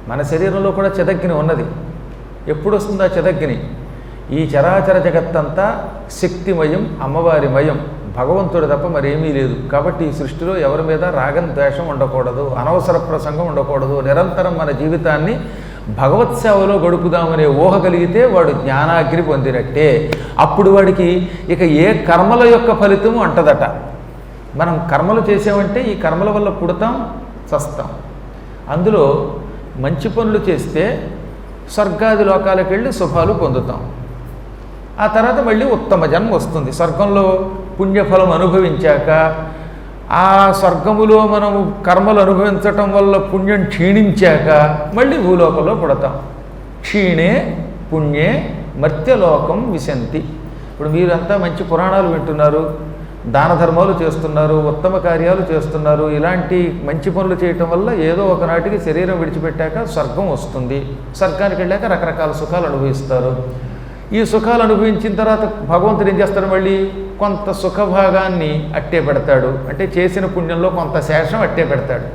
మన శరీరంలో కూడా చిదగ్ని ఉన్నది. ఎప్పుడు వస్తుంది ఆ చిదగ్ని? ఈ చరాచర జగత్తంతా శక్తిమయం, అమ్మవారిమయం, భగవంతుడు తప్ప మరేమీ లేదు. కాబట్టి ఈ సృష్టిలో ఎవరి మీద రాగం ద్వేషం ఉండకూడదు, అనవసర ప్రసంగం ఉండకూడదు. నిరంతరం మన జీవితాన్ని భగవత్ సేవలో గడుపుదామనే ఊహ కలిగితే వాడు జ్ఞానాగ్ని పొందినట్టే. అప్పుడు వాడికి ఇక ఏ కర్మల యొక్క ఫలితము అంటదట. మనం కర్మలు చేసామంటే ఈ కర్మల వల్ల పుడతాం, చస్తాం. అందులో మంచి పనులు చేస్తే స్వర్గాది లోకాలకు వెళ్ళి శుభాలు పొందుతాం. ఆ తర్వాత మళ్ళీ ఉత్తమ జన్మ వస్తుంది. స్వర్గంలో పుణ్యఫలం అనుభవించాక ఆ స్వర్గములో మనం కర్మలు అనుభవించటం వల్ల పుణ్యం క్షీణించాక మళ్ళీ భూలోకంలో పుడతాం. క్షీణే పుణ్యే మర్త్యలోకం విశంతి. ఇప్పుడు మీరంతా మంచి పురాణాలు వింటున్నారు, దాన ధర్మాలు చేస్తున్నారు, ఉత్తమ కార్యాలు చేస్తున్నారు. ఇలాంటి మంచి పనులు చేయటం వల్ల ఏదో ఒకనాటికి శరీరం విడిచిపెట్టాక స్వర్గం వస్తుంది. స్వర్గానికి వెళ్ళాక రకరకాల సుఖాలు అనుభవిస్తారు. ఈ సుఖాలు అనుభవించిన తర్వాత భగవంతుడు ఏం చేస్తాడు? మళ్ళీ కొంత సుఖభాగాన్ని అట్టే పెడతాడు. అంటే చేసిన పుణ్యంలో కొంత శేషం అట్టే పెడతాడు.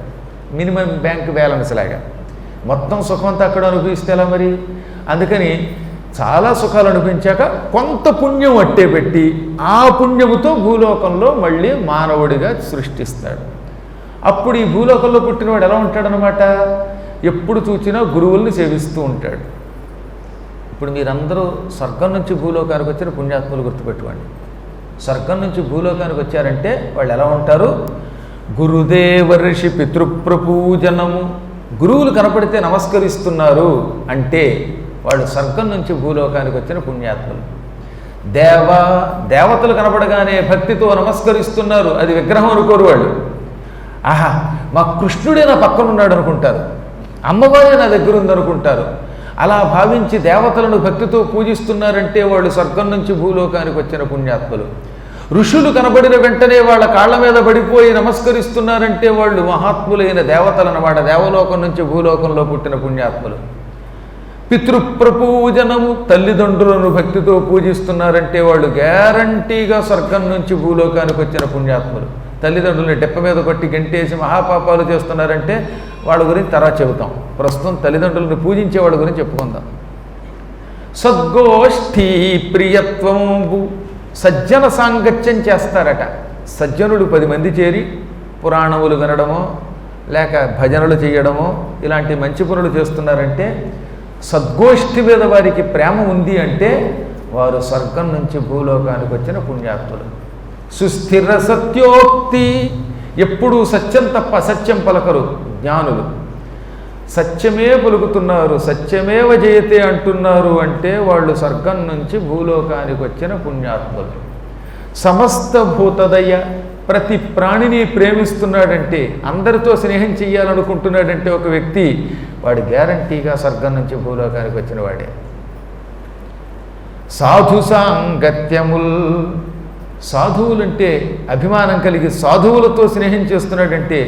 మినిమం బ్యాంక్ బ్యాలెన్స్ లాగా. మొత్తం సుఖం అంతా అక్కడ అనుభవిస్తే ఎలా మరి? అందుకని చాలా సుఖాలు అనుభవించాక కొంత పుణ్యం అట్టే పెట్టి ఆ పుణ్యముతో భూలోకంలో మళ్ళీ మానవుడిగా సృష్టిస్తాడు. అప్పుడు ఈ భూలోకంలో పుట్టినవాడు ఎలా ఉంటాడనమాట? ఎప్పుడు చూసినా గురువుల్ని సేవిస్తూ ఉంటాడు. ఇప్పుడు మీరందరూ స్వర్గం నుంచి భూలోకానికి వచ్చిన పుణ్యాత్ములు గుర్తుపెట్టుకోండి. స్వర్గం నుంచి భూలోకానికి వచ్చారంటే వాళ్ళు ఎలా ఉంటారు? గురుదేవర్షి పితృప్రపూజనము. గురువులు కనపడితే నమస్కరిస్తున్నారు అంటే వాళ్ళు స్వర్గం నుంచి భూలోకానికి వచ్చిన పుణ్యాత్ములు. దేవతలు కనపడగానే భక్తితో నమస్కరిస్తున్నారు. అది విగ్రహం అనుకోరు వాళ్ళు. ఆహా, మా కృష్ణుడే నా పక్కన ఉన్నాడు అనుకుంటారు, అమ్మవారే నా దగ్గర ఉందనుకుంటారు. అలా భావించి దేవతలను భక్తితో పూజిస్తున్నారంటే వాళ్ళు స్వర్గం నుంచి భూలోకానికి వచ్చిన పుణ్యాత్ములు. ఋషులు కనబడిన వెంటనే వాళ్ళ కాళ్ళ మీద పడిపోయి నమస్కరిస్తున్నారంటే వాళ్ళు మహాత్ములైన దేవతలన్నమాట. దేవలోకం నుంచి భూలోకంలో పుట్టిన పుణ్యాత్ములు. పితృప్రపూజనము, తల్లిదండ్రులను భక్తితో పూజిస్తున్నారంటే వాళ్ళు గ్యారంటీగా స్వర్గం నుంచి భూలోకానికి వచ్చిన పుణ్యాత్ములు. తల్లిదండ్రులని డెప్ప మీద కొట్టి గంటేసి మహాపాపాలు చేస్తున్నారంటే వాళ్ళ గురించి తర్వాత చెబుతాం. ప్రస్తుతం తల్లిదండ్రులను పూజించే వాళ్ళ గురించి చెప్పుకుందాం. సద్గోష్ఠీ ప్రియత్వంబు, సజ్జన సాంగత్యం చేస్తారట. సజ్జనుడు 10 మంది చేరి పురాణములు వినడమో లేక భజనలు చేయడమో ఇలాంటి మంచి పనులు చేస్తున్నారంటే సద్గోష్ఠి మీద వారికి ప్రేమ ఉంది అంటే వారు స్వర్గం నుంచి భూలోకానికి వచ్చిన పుణ్యాత్ములు. సుస్థిర సత్యోక్తి, ఎప్పుడూ సత్యం తప్ప అసత్యం పలకరు జ్ఞానులు. సత్యమే పలుకుతున్నారు, సత్యమేవ జయతే అంటున్నారు అంటే వాళ్ళు స్వర్గం నుంచి భూలోకానికి వచ్చిన పుణ్యాత్ములు. సమస్త భూతదయ, ప్రతి ప్రాణిని ప్రేమిస్తున్నాడంటే, అందరితో స్నేహం చెయ్యాలనుకుంటున్నాడంటే ఒక వ్యక్తి, వాడు గ్యారంటీగా స్వర్గం నుంచి భూలోకానికి వచ్చిన వాడే. సాధు సాంగత్యముల్, సాధువులంటే అభిమానం కలిగి సాధువులతో స్నేహం చేస్తున్నాడంటే,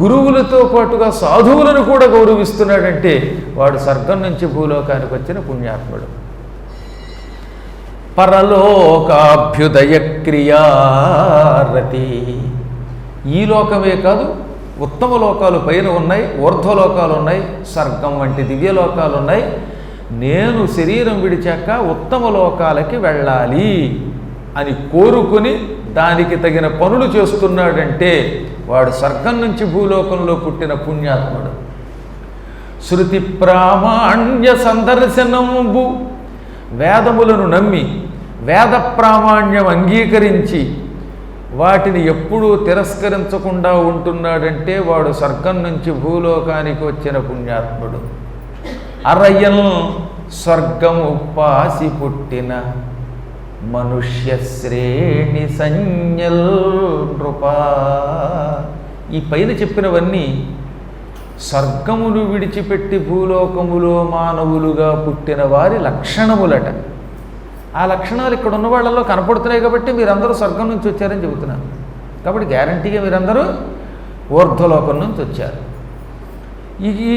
గురువులతో పాటుగా సాధువులను కూడా గౌరవిస్తున్నాడంటే వాడు స్వర్గం నుంచి భూలోకానికి వచ్చిన పుణ్యాత్ముడు. పరలోకాభ్యుదయ క్రియారతి. ఈ లోకమే కాదు, ఉత్తమ లోకాలు పైన ఉన్నాయి, ఊర్ధ్వలోకాలు ఉన్నాయి, స్వర్గం వంటి దివ్యలోకాలు ఉన్నాయి. నేను శరీరం విడిచాక ఉత్తమ లోకాలకి వెళ్ళాలి అని కోరుకుని దానికి తగిన పనులు చేస్తున్నాడంటే వాడు స్వర్గం నుంచి భూలోకంలో పుట్టిన పుణ్యాత్ముడు. శృతి ప్రామాణ్య సందర్శనంబు, వేదములను నమ్మి వేద ప్రామాణ్యం అంగీకరించి వాటిని ఎప్పుడూ తిరస్కరించకుండా ఉంటున్నాడంటే వాడు స్వర్గం నుంచి భూలోకానికి వచ్చిన పుణ్యాత్ముడు. అరయన్ స్వర్గము పాసి పుట్టిన మనుష్య శ్రేణి సంజ్ఞల్ నృపా. ఈ పైన చెప్పినవన్నీ స్వర్గమును విడిచిపెట్టి భూలోకములో మానవులుగా పుట్టిన వారి లక్షణములట. ఆ లక్షణాలు ఇక్కడ ఉన్న వాళ్ళలో కనపడుతున్నాయి కాబట్టి మీరందరూ స్వర్గం నుంచి వచ్చారని చెబుతున్నాను. కాబట్టి గ్యారంటీగా మీరందరూ ఊర్ధ్వలోకం నుంచి వచ్చారు.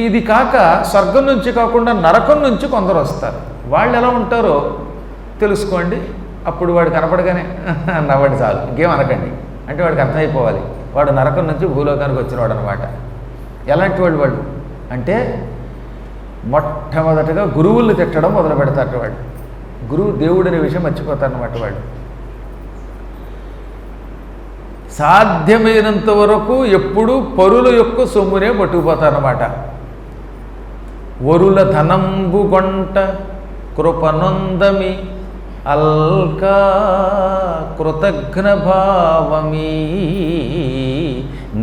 ఇది కాక స్వర్గం నుంచి కాకుండా నరకం నుంచి కొందరు వస్తారు. వాళ్ళు ఎలా ఉంటారో తెలుసుకోండి. అప్పుడు వాడు కనపడగానే నవ్వండి చాలు, ఇంకేం అనకండి అంటే వాడికి అర్థమైపోవాలి వాడు నరకం నుంచి భూలోకానికి వచ్చినవాడు అనమాట. ఎలాంటి వాళ్ళు అంటే మొట్టమొదటిగా గురువుల్ని తిట్టడం మొదలు పెడతారు వాళ్ళు. గురువు దేవుడు అనే విషయం మర్చిపోతారన్నమాట వాళ్ళు. సాధ్యమైనంత వరకు ఎప్పుడూ పరుల యొక్క సొమ్మునే పట్టుకుపోతారన్నమాట. వరుల ధనంబు గొంట కృపనొందమి అల్కా కృతఘ్న భావమీ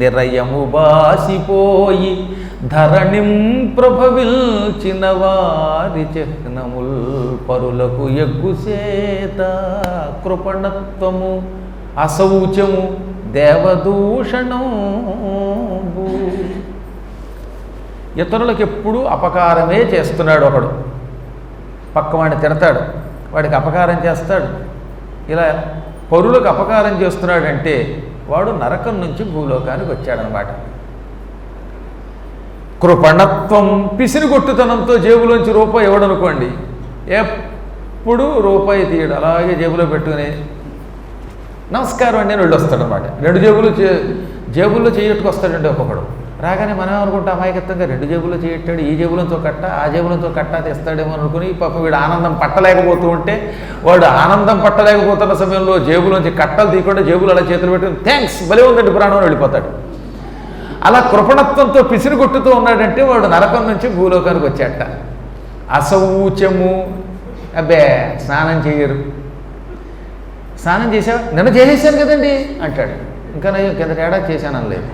నిరయము బాసిపోయి ధరణిం ప్రభవిల్చిన వారి చిహ్నముల్ పరులకు ఎగ్గుసేత కృపణత్వము అశౌచము దేవదూషణంబు. ఇతరులకు ఎప్పుడూ అపకారమే చేస్తున్నాడు ఒకడు. పక్కవాడిని తిడతాడు, వాడికి అపకారం చేస్తాడు. ఇలా పరులకు అపకారం చేస్తున్నాడంటే వాడు నరకం నుంచి భూలోకానికి వచ్చాడనమాట. కృపణత్వం, పిసిరిగొట్టుతనంతో జేబులోంచి రూపాయి ఇవ్వడనుకోండి, ఎప్పుడు రూపాయి తీయడు, అలాగే జేబులో పెట్టుకుని నమస్కారం అండి అని వెళ్ళొస్తాడనమాట. రెండు జేబుల్లో చేయట్టుకు వస్తాడండి ఒక్కొక్కడు. రాగానే మనం అనుకుంటే అమాయకత్వంగా రెండు జేబుల్లో చేయట్టాడు, ఈ జేబులతో కట్ట ఆ జేబులతో కట్ట తెస్తాడేమో అనుకుని పాపం వీడు ఆనందం పట్టలేకపోతూ ఉంటే వాడు ఆనందం పట్టలేకపోతున్న సమయంలో జేబులోంచి కట్టలు తీయకుండా జేబులు అలా చేతులు పెట్టుకుని థ్యాంక్స్ భలే ఉందండి ప్రాణం అని వెళ్ళిపోతాడు. అలా కృపణత్వంతో పిసిరిగొట్టుతూ ఉన్నాడంటే వాడు నరకం నుంచి భూలోకానికి వచ్చాట. అశౌచము, అబ్బే స్నానం చేయరు, స్నానం చేసావా, నిన్న చేసేసాను కదండి అంటాడు. ఇంకా నేను కిందటి ఏడాది చేశాను అనలేదు.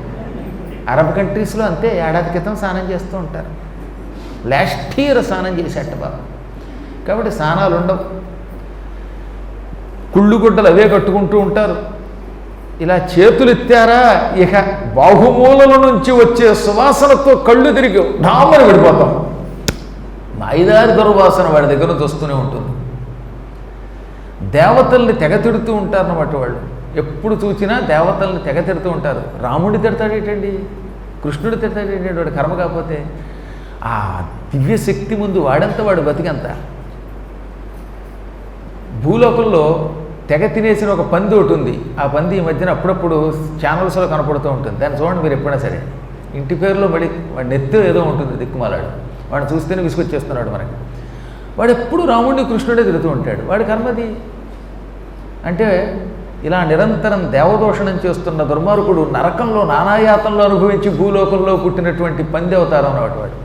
అరబ్ కంట్రీస్లో అంతే, ఏడాది క్రితం స్నానం చేస్తూ ఉంటారు. లాస్ట్ ఇయర్ స్నానం చేసేట బాబు. కాబట్టి స్నానాలు ఉండవు, కుళ్ళు గుడ్డలు అవే కట్టుకుంటూ ఉంటారు. ఇలా చేతులు ఎత్తారా ఇక బాహుమూలల నుంచి వచ్చే సువాసనతో కళ్ళు తిరిగి డామని పడిపోతాం. 5-6 దుర్వాసన వాడి దగ్గర నుంచి వస్తూనే ఉంటుంది. దేవతల్ని తెగ తిడుతూ ఉంటారన్నమాట వాళ్ళు. ఎప్పుడు చూసినా దేవతల్ని తెగ తిడుతూ ఉంటారు. రాముడి తిడతాడేటండి, కృష్ణుడు తిడతాడేటండి, వాడు కర్మ కాకపోతే. ఆ దివ్యశక్తి ముందు వాడంతా వాడు బతికంత. భూలోకంలో తెగ తినేసిన ఒక పంది ఒకటి ఉంది. ఆ పంది ఈ మధ్యన అప్పుడప్పుడు ఛానల్స్లో కనపడుతూ ఉంటుంది. దాన్ని చూడండి మీరు ఎప్పుడైనా సరే. ఇంటి పేరులో మళ్ళీ వాడి నెత్తి ఏదో ఉంటుంది దిక్కుమాలాడు, వాడిని చూస్తేనే విసుకొచ్చేస్తున్నాడు మనకి. వాడు ఎప్పుడు రాముడిని కృష్ణుడే తిరుగుతూ ఉంటాడు. వాడి కర్మది. అంటే ఇలా నిరంతరం దేవదోషణం చేస్తున్న దుర్మార్గుడు నరకంలో నానాయాతంలో అనుభవించి భూలోకంలో పుట్టినటువంటి పంది అవతారం అన్నమాట వాడు.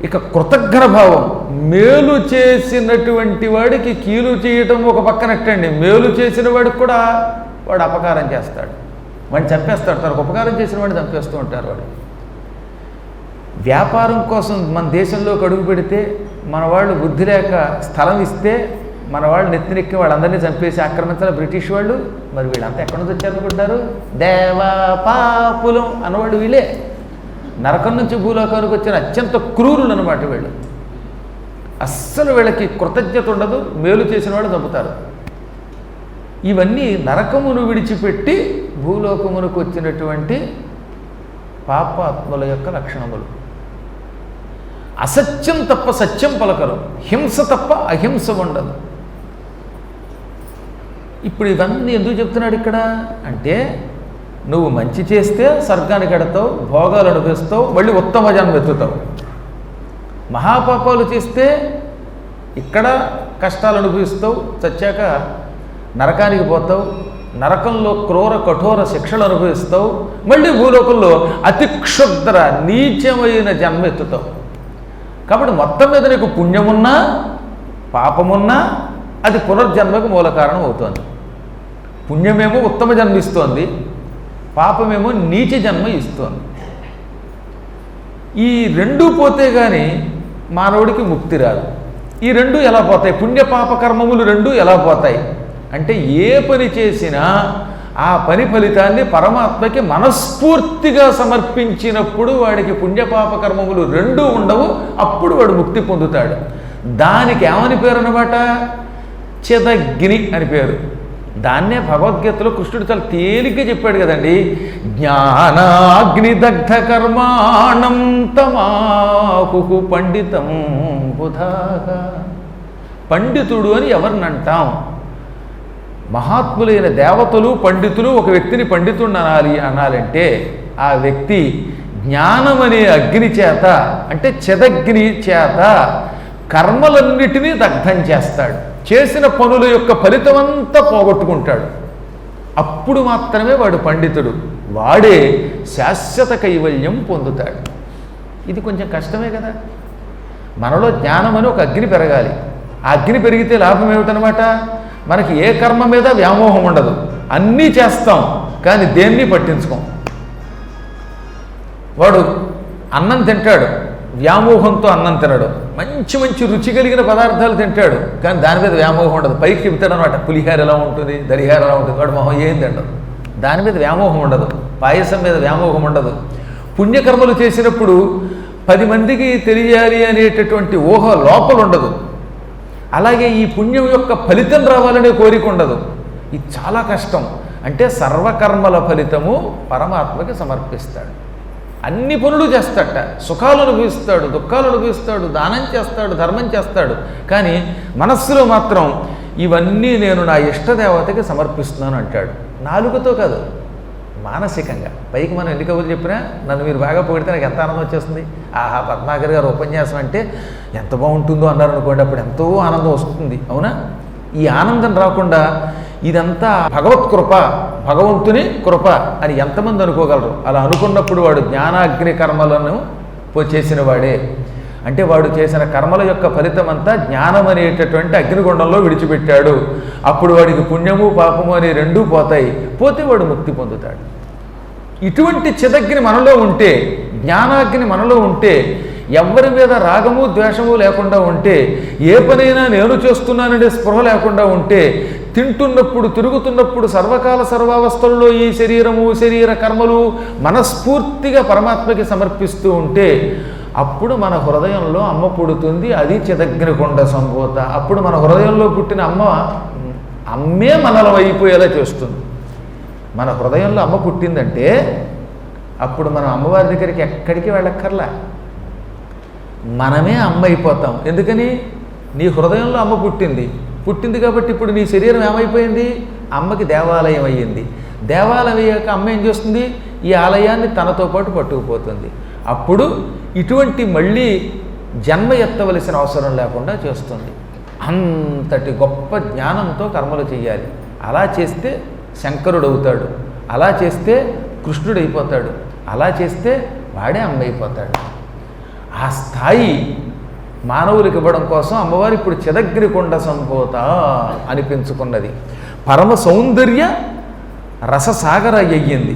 ఇక కృతజ్ఞ భావం, మేలు చేసినటువంటి వాడికి కీలు చేయటం ఒక పక్కనట్టండి, మేలు చేసిన వాడికి కూడా వాడు అపకారం చేస్తాడు, వాడిని చంపేస్తాడు. తనకు ఉపకారం చేసిన వాడిని చంపేస్తూ ఉంటారు. వాడు వ్యాపారం కోసం మన దేశంలోకి అడుగు పెడితే మన వాళ్ళు బుద్ధి లేక స్థలం ఇస్తే మన వాళ్ళు నెత్తినెక్కి వాళ్ళందరినీ చంపేసి ఆక్రమించాలి బ్రిటిష్ వాళ్ళు. మరి వీళ్ళంతా ఎక్కడి నుంచి వచ్చారనుకుంటారు? దేవా పాపులం అన్నవాళ్ళు వీళ్ళే. నరకం నుంచి భూలోకానికి వచ్చిన అత్యంత క్రూరులు అనమాట వీళ్ళు. అస్సలు వీళ్ళకి కృతజ్ఞత ఉండదు, మేలు చేసిన వాళ్ళు చంపుతారు. ఇవన్నీ నరకమును విడిచిపెట్టి భూలోకమునకు వచ్చినటువంటి పాపాత్ముల యొక్క లక్షణములు. అసత్యం తప్ప సత్యం పలకరు, హింస తప్ప అహింస ఉండదు. ఇప్పుడు ఇవన్నీ ఎందుకు చెప్తున్నాడు ఇక్కడ అంటే, నువ్వు మంచి చేస్తే స్వర్గానికి ఎడతావు, భోగాలు అనుభవిస్తావు, మళ్ళీ ఉత్తమ జన్మ ఎత్తుతావు. మహాపాపాలు చేస్తే ఇక్కడ కష్టాలు అనుభవిస్తావు, చచ్చాక నరకానికి పోతావు, నరకంలో క్రూర కఠోర శిక్షలు అనుభవిస్తావు, మళ్ళీ భూలోకంలో అతి క్షుద్ర నీచమైన జన్మ ఎత్తుతావు. కాబట్టి మొత్తం మీద నీకు పుణ్యమున్నా పాపమున్నా అది పునర్జన్మకు మూల కారణం అవుతోంది. పుణ్యమేమో ఉత్తమ జన్మ ఇస్తోంది, పాపమేమో నీచ జన్మ ఇస్తోంది. ఈ రెండూ పోతే కానీ మానవుడికి ముక్తి రాదు. ఈ రెండు ఎలా పోతాయి? పుణ్యపాప కర్మములు రెండు ఎలా పోతాయి అంటే, ఏ పని చేసినా ఆ పని ఫలితాన్ని పరమాత్మకి మనస్ఫూర్తిగా సమర్పించినప్పుడు వాడికి పుణ్యపాప కర్మములు రెండూ ఉండవు, అప్పుడు వాడు ముక్తి పొందుతాడు. దానికి ఏమని పేరు అన్నమాట? చిదగ్ని అని పేరు. దాన్నే భగవద్గీతలో కృష్ణుడు చాలా తేలిగ్గా చెప్పాడు కదండి. జ్ఞానాగ్నిదగ్ధ కర్మాణం తమాహు పండితం బుధాగా. పండితుడు అని ఎవరినంటాం? మహాత్ములైన దేవతలు పండితులు ఒక వ్యక్తిని పండితుడిని అనాలంటే ఆ వ్యక్తి జ్ఞానమనే అగ్ని చేత, అంటే చిదగ్ని చేత కర్మలన్నిటినీ దగ్ధం చేస్తాడు. చేసిన పనుల యొక్క ఫలితమంతా పోగొట్టుకుంటాడు. అప్పుడు మాత్రమే వాడు పండితుడు, వాడే శాశ్వత కైవల్యం పొందుతాడు. ఇది కొంచెం కష్టమే కదా. మనలో జ్ఞానం అని ఒక అగ్ని పెరగాలి. ఆ అగ్ని పెరిగితే లాభం ఏమిటనమాట? మనకి ఏ కర్మ మీద వ్యామోహం ఉండదు, అన్నీ చేస్తాం కానీ దేన్ని పట్టించుకోం. వాడు అన్నం తింటాడు, వ్యామోహంతో అన్నం తినడు. మంచి మంచి రుచి కలిగిన పదార్థాలు తింటాడు కానీ దాని మీద వ్యామోహం ఉండదు. పైకి చెబుతాడు అనమాట, పులిహార ఎలా ఉంటుంది, దరిహార ఎలా ఉంటుంది, వాడు మొహం ఏం తిండదు. దాని మీద వ్యామోహం ఉండదు, పాయసం మీద వ్యామోహం ఉండదు. పుణ్యకర్మలు చేసినప్పుడు 10 మందికి తెలియాలి అనేటటువంటి ఊహ లోపల ఉండదు. అలాగే ఈ పుణ్యం యొక్క ఫలితం రావాలనే కోరిక ఉండదు. ఇది చాలా కష్టం. అంటే సర్వకర్మల ఫలితము పరమాత్మకి సమర్పిస్తాడు. అన్ని పనులు చేస్తాడట, సుఖాలు అనుభవిస్తాడు, దుఃఖాలు అనుభవిస్తాడు, దానం చేస్తాడు, ధర్మం చేస్తాడు. కానీ మనస్సులో మాత్రం ఇవన్నీ నేను నా ఇష్టదేవతకి సమర్పిస్తున్నాను అంటాడు. నాలుగుతో కాదు, మానసికంగా. పైకి మనం ఎన్ని కబుర్లు చెప్పినా నన్ను మీరు బాగా పొగిడితే నాకు ఎంత ఆనందం వచ్చేస్తుంది. ఆహా, పద్మాకర్ గారు ఉపన్యాసం అంటే ఎంత బాగుంటుందో అన్నారు అనుకోండి, అప్పుడు ఎంతో ఆనందం వస్తుంది. అవునా? ఈ ఆనందం రాకుండా ఇదంతా భగవత్ కృప, భగవంతుని కృప అని ఎంతమంది అనుకోగలరు? అలా అనుకున్నప్పుడు వాడు జ్ఞానాగ్ని కర్మలను చేసిన వాడే. అంటే వాడు చేసిన కర్మల యొక్క ఫలితం అంతా జ్ఞానం అనేటటువంటి అగ్నిగుండంలో విడిచిపెట్టాడు. అప్పుడు వాడికి పుణ్యము పాపము అనే రెండూ పోతాయి. పోతే వాడు ముక్తి పొందుతాడు. ఇటువంటి చిదగ్ని మనలో ఉంటే, జ్ఞానాగ్ని మనలో ఉంటే, ఎవరి మీద రాగము ద్వేషము లేకుండా ఉంటే, ఏ పనైనా నేను చేస్తున్నాననే స్పృహ లేకుండా ఉంటే, తింటున్నప్పుడు తిరుగుతున్నప్పుడు సర్వకాల సర్వావస్థల్లో ఈ శరీరము శరీర కర్మలు మనస్ఫూర్తిగా పరమాత్మకి సమర్పిస్తూ ఉంటే, అప్పుడు మన హృదయంలో అమ్మ పుడుతుంది. అది చిదగ్నికొండ సంభూత. అప్పుడు మన హృదయంలో పుట్టిన అమ్మే మనలో అయిపోయేలా చేస్తుంది. మన హృదయంలో అమ్మ పుట్టిందంటే అప్పుడు మనం అమ్మవారి దగ్గరికి ఎక్కడికి వెళ్ళక్కర్లా, మనమే అమ్మ అయిపోతాం. ఎందుకని? నీ హృదయంలో అమ్మ పుట్టింది కాబట్టి ఇప్పుడు నీ శరీరం ఏమైపోయింది? అమ్మకి దేవాలయం అయ్యింది. దేవాలయం అయ్యాక అమ్మ ఏం చేస్తుంది? ఈ ఆలయాన్ని తనతో పాటు పట్టుకుపోతుంది. అప్పుడు ఇటువంటి మళ్ళీ జన్మ ఎత్తవలసిన అవసరం లేకుండా చేస్తుంది. అంతటి గొప్ప జ్ఞానంతో కర్మలు చేయాలి. అలా చేస్తే శంకరుడు అవుతాడు, అలా చేస్తే కృష్ణుడు అయిపోతాడు, అలా చేస్తే వాడే అమ్మ అయిపోతాడు. ఆ స్థాయి మానవులకు ఇవ్వడం కోసం అమ్మవారు ఇప్పుడు చిదగ్నికొండ సంభూత అనిపించుకున్నది. పరమ సౌందర్య రససాగర అయ్యింది.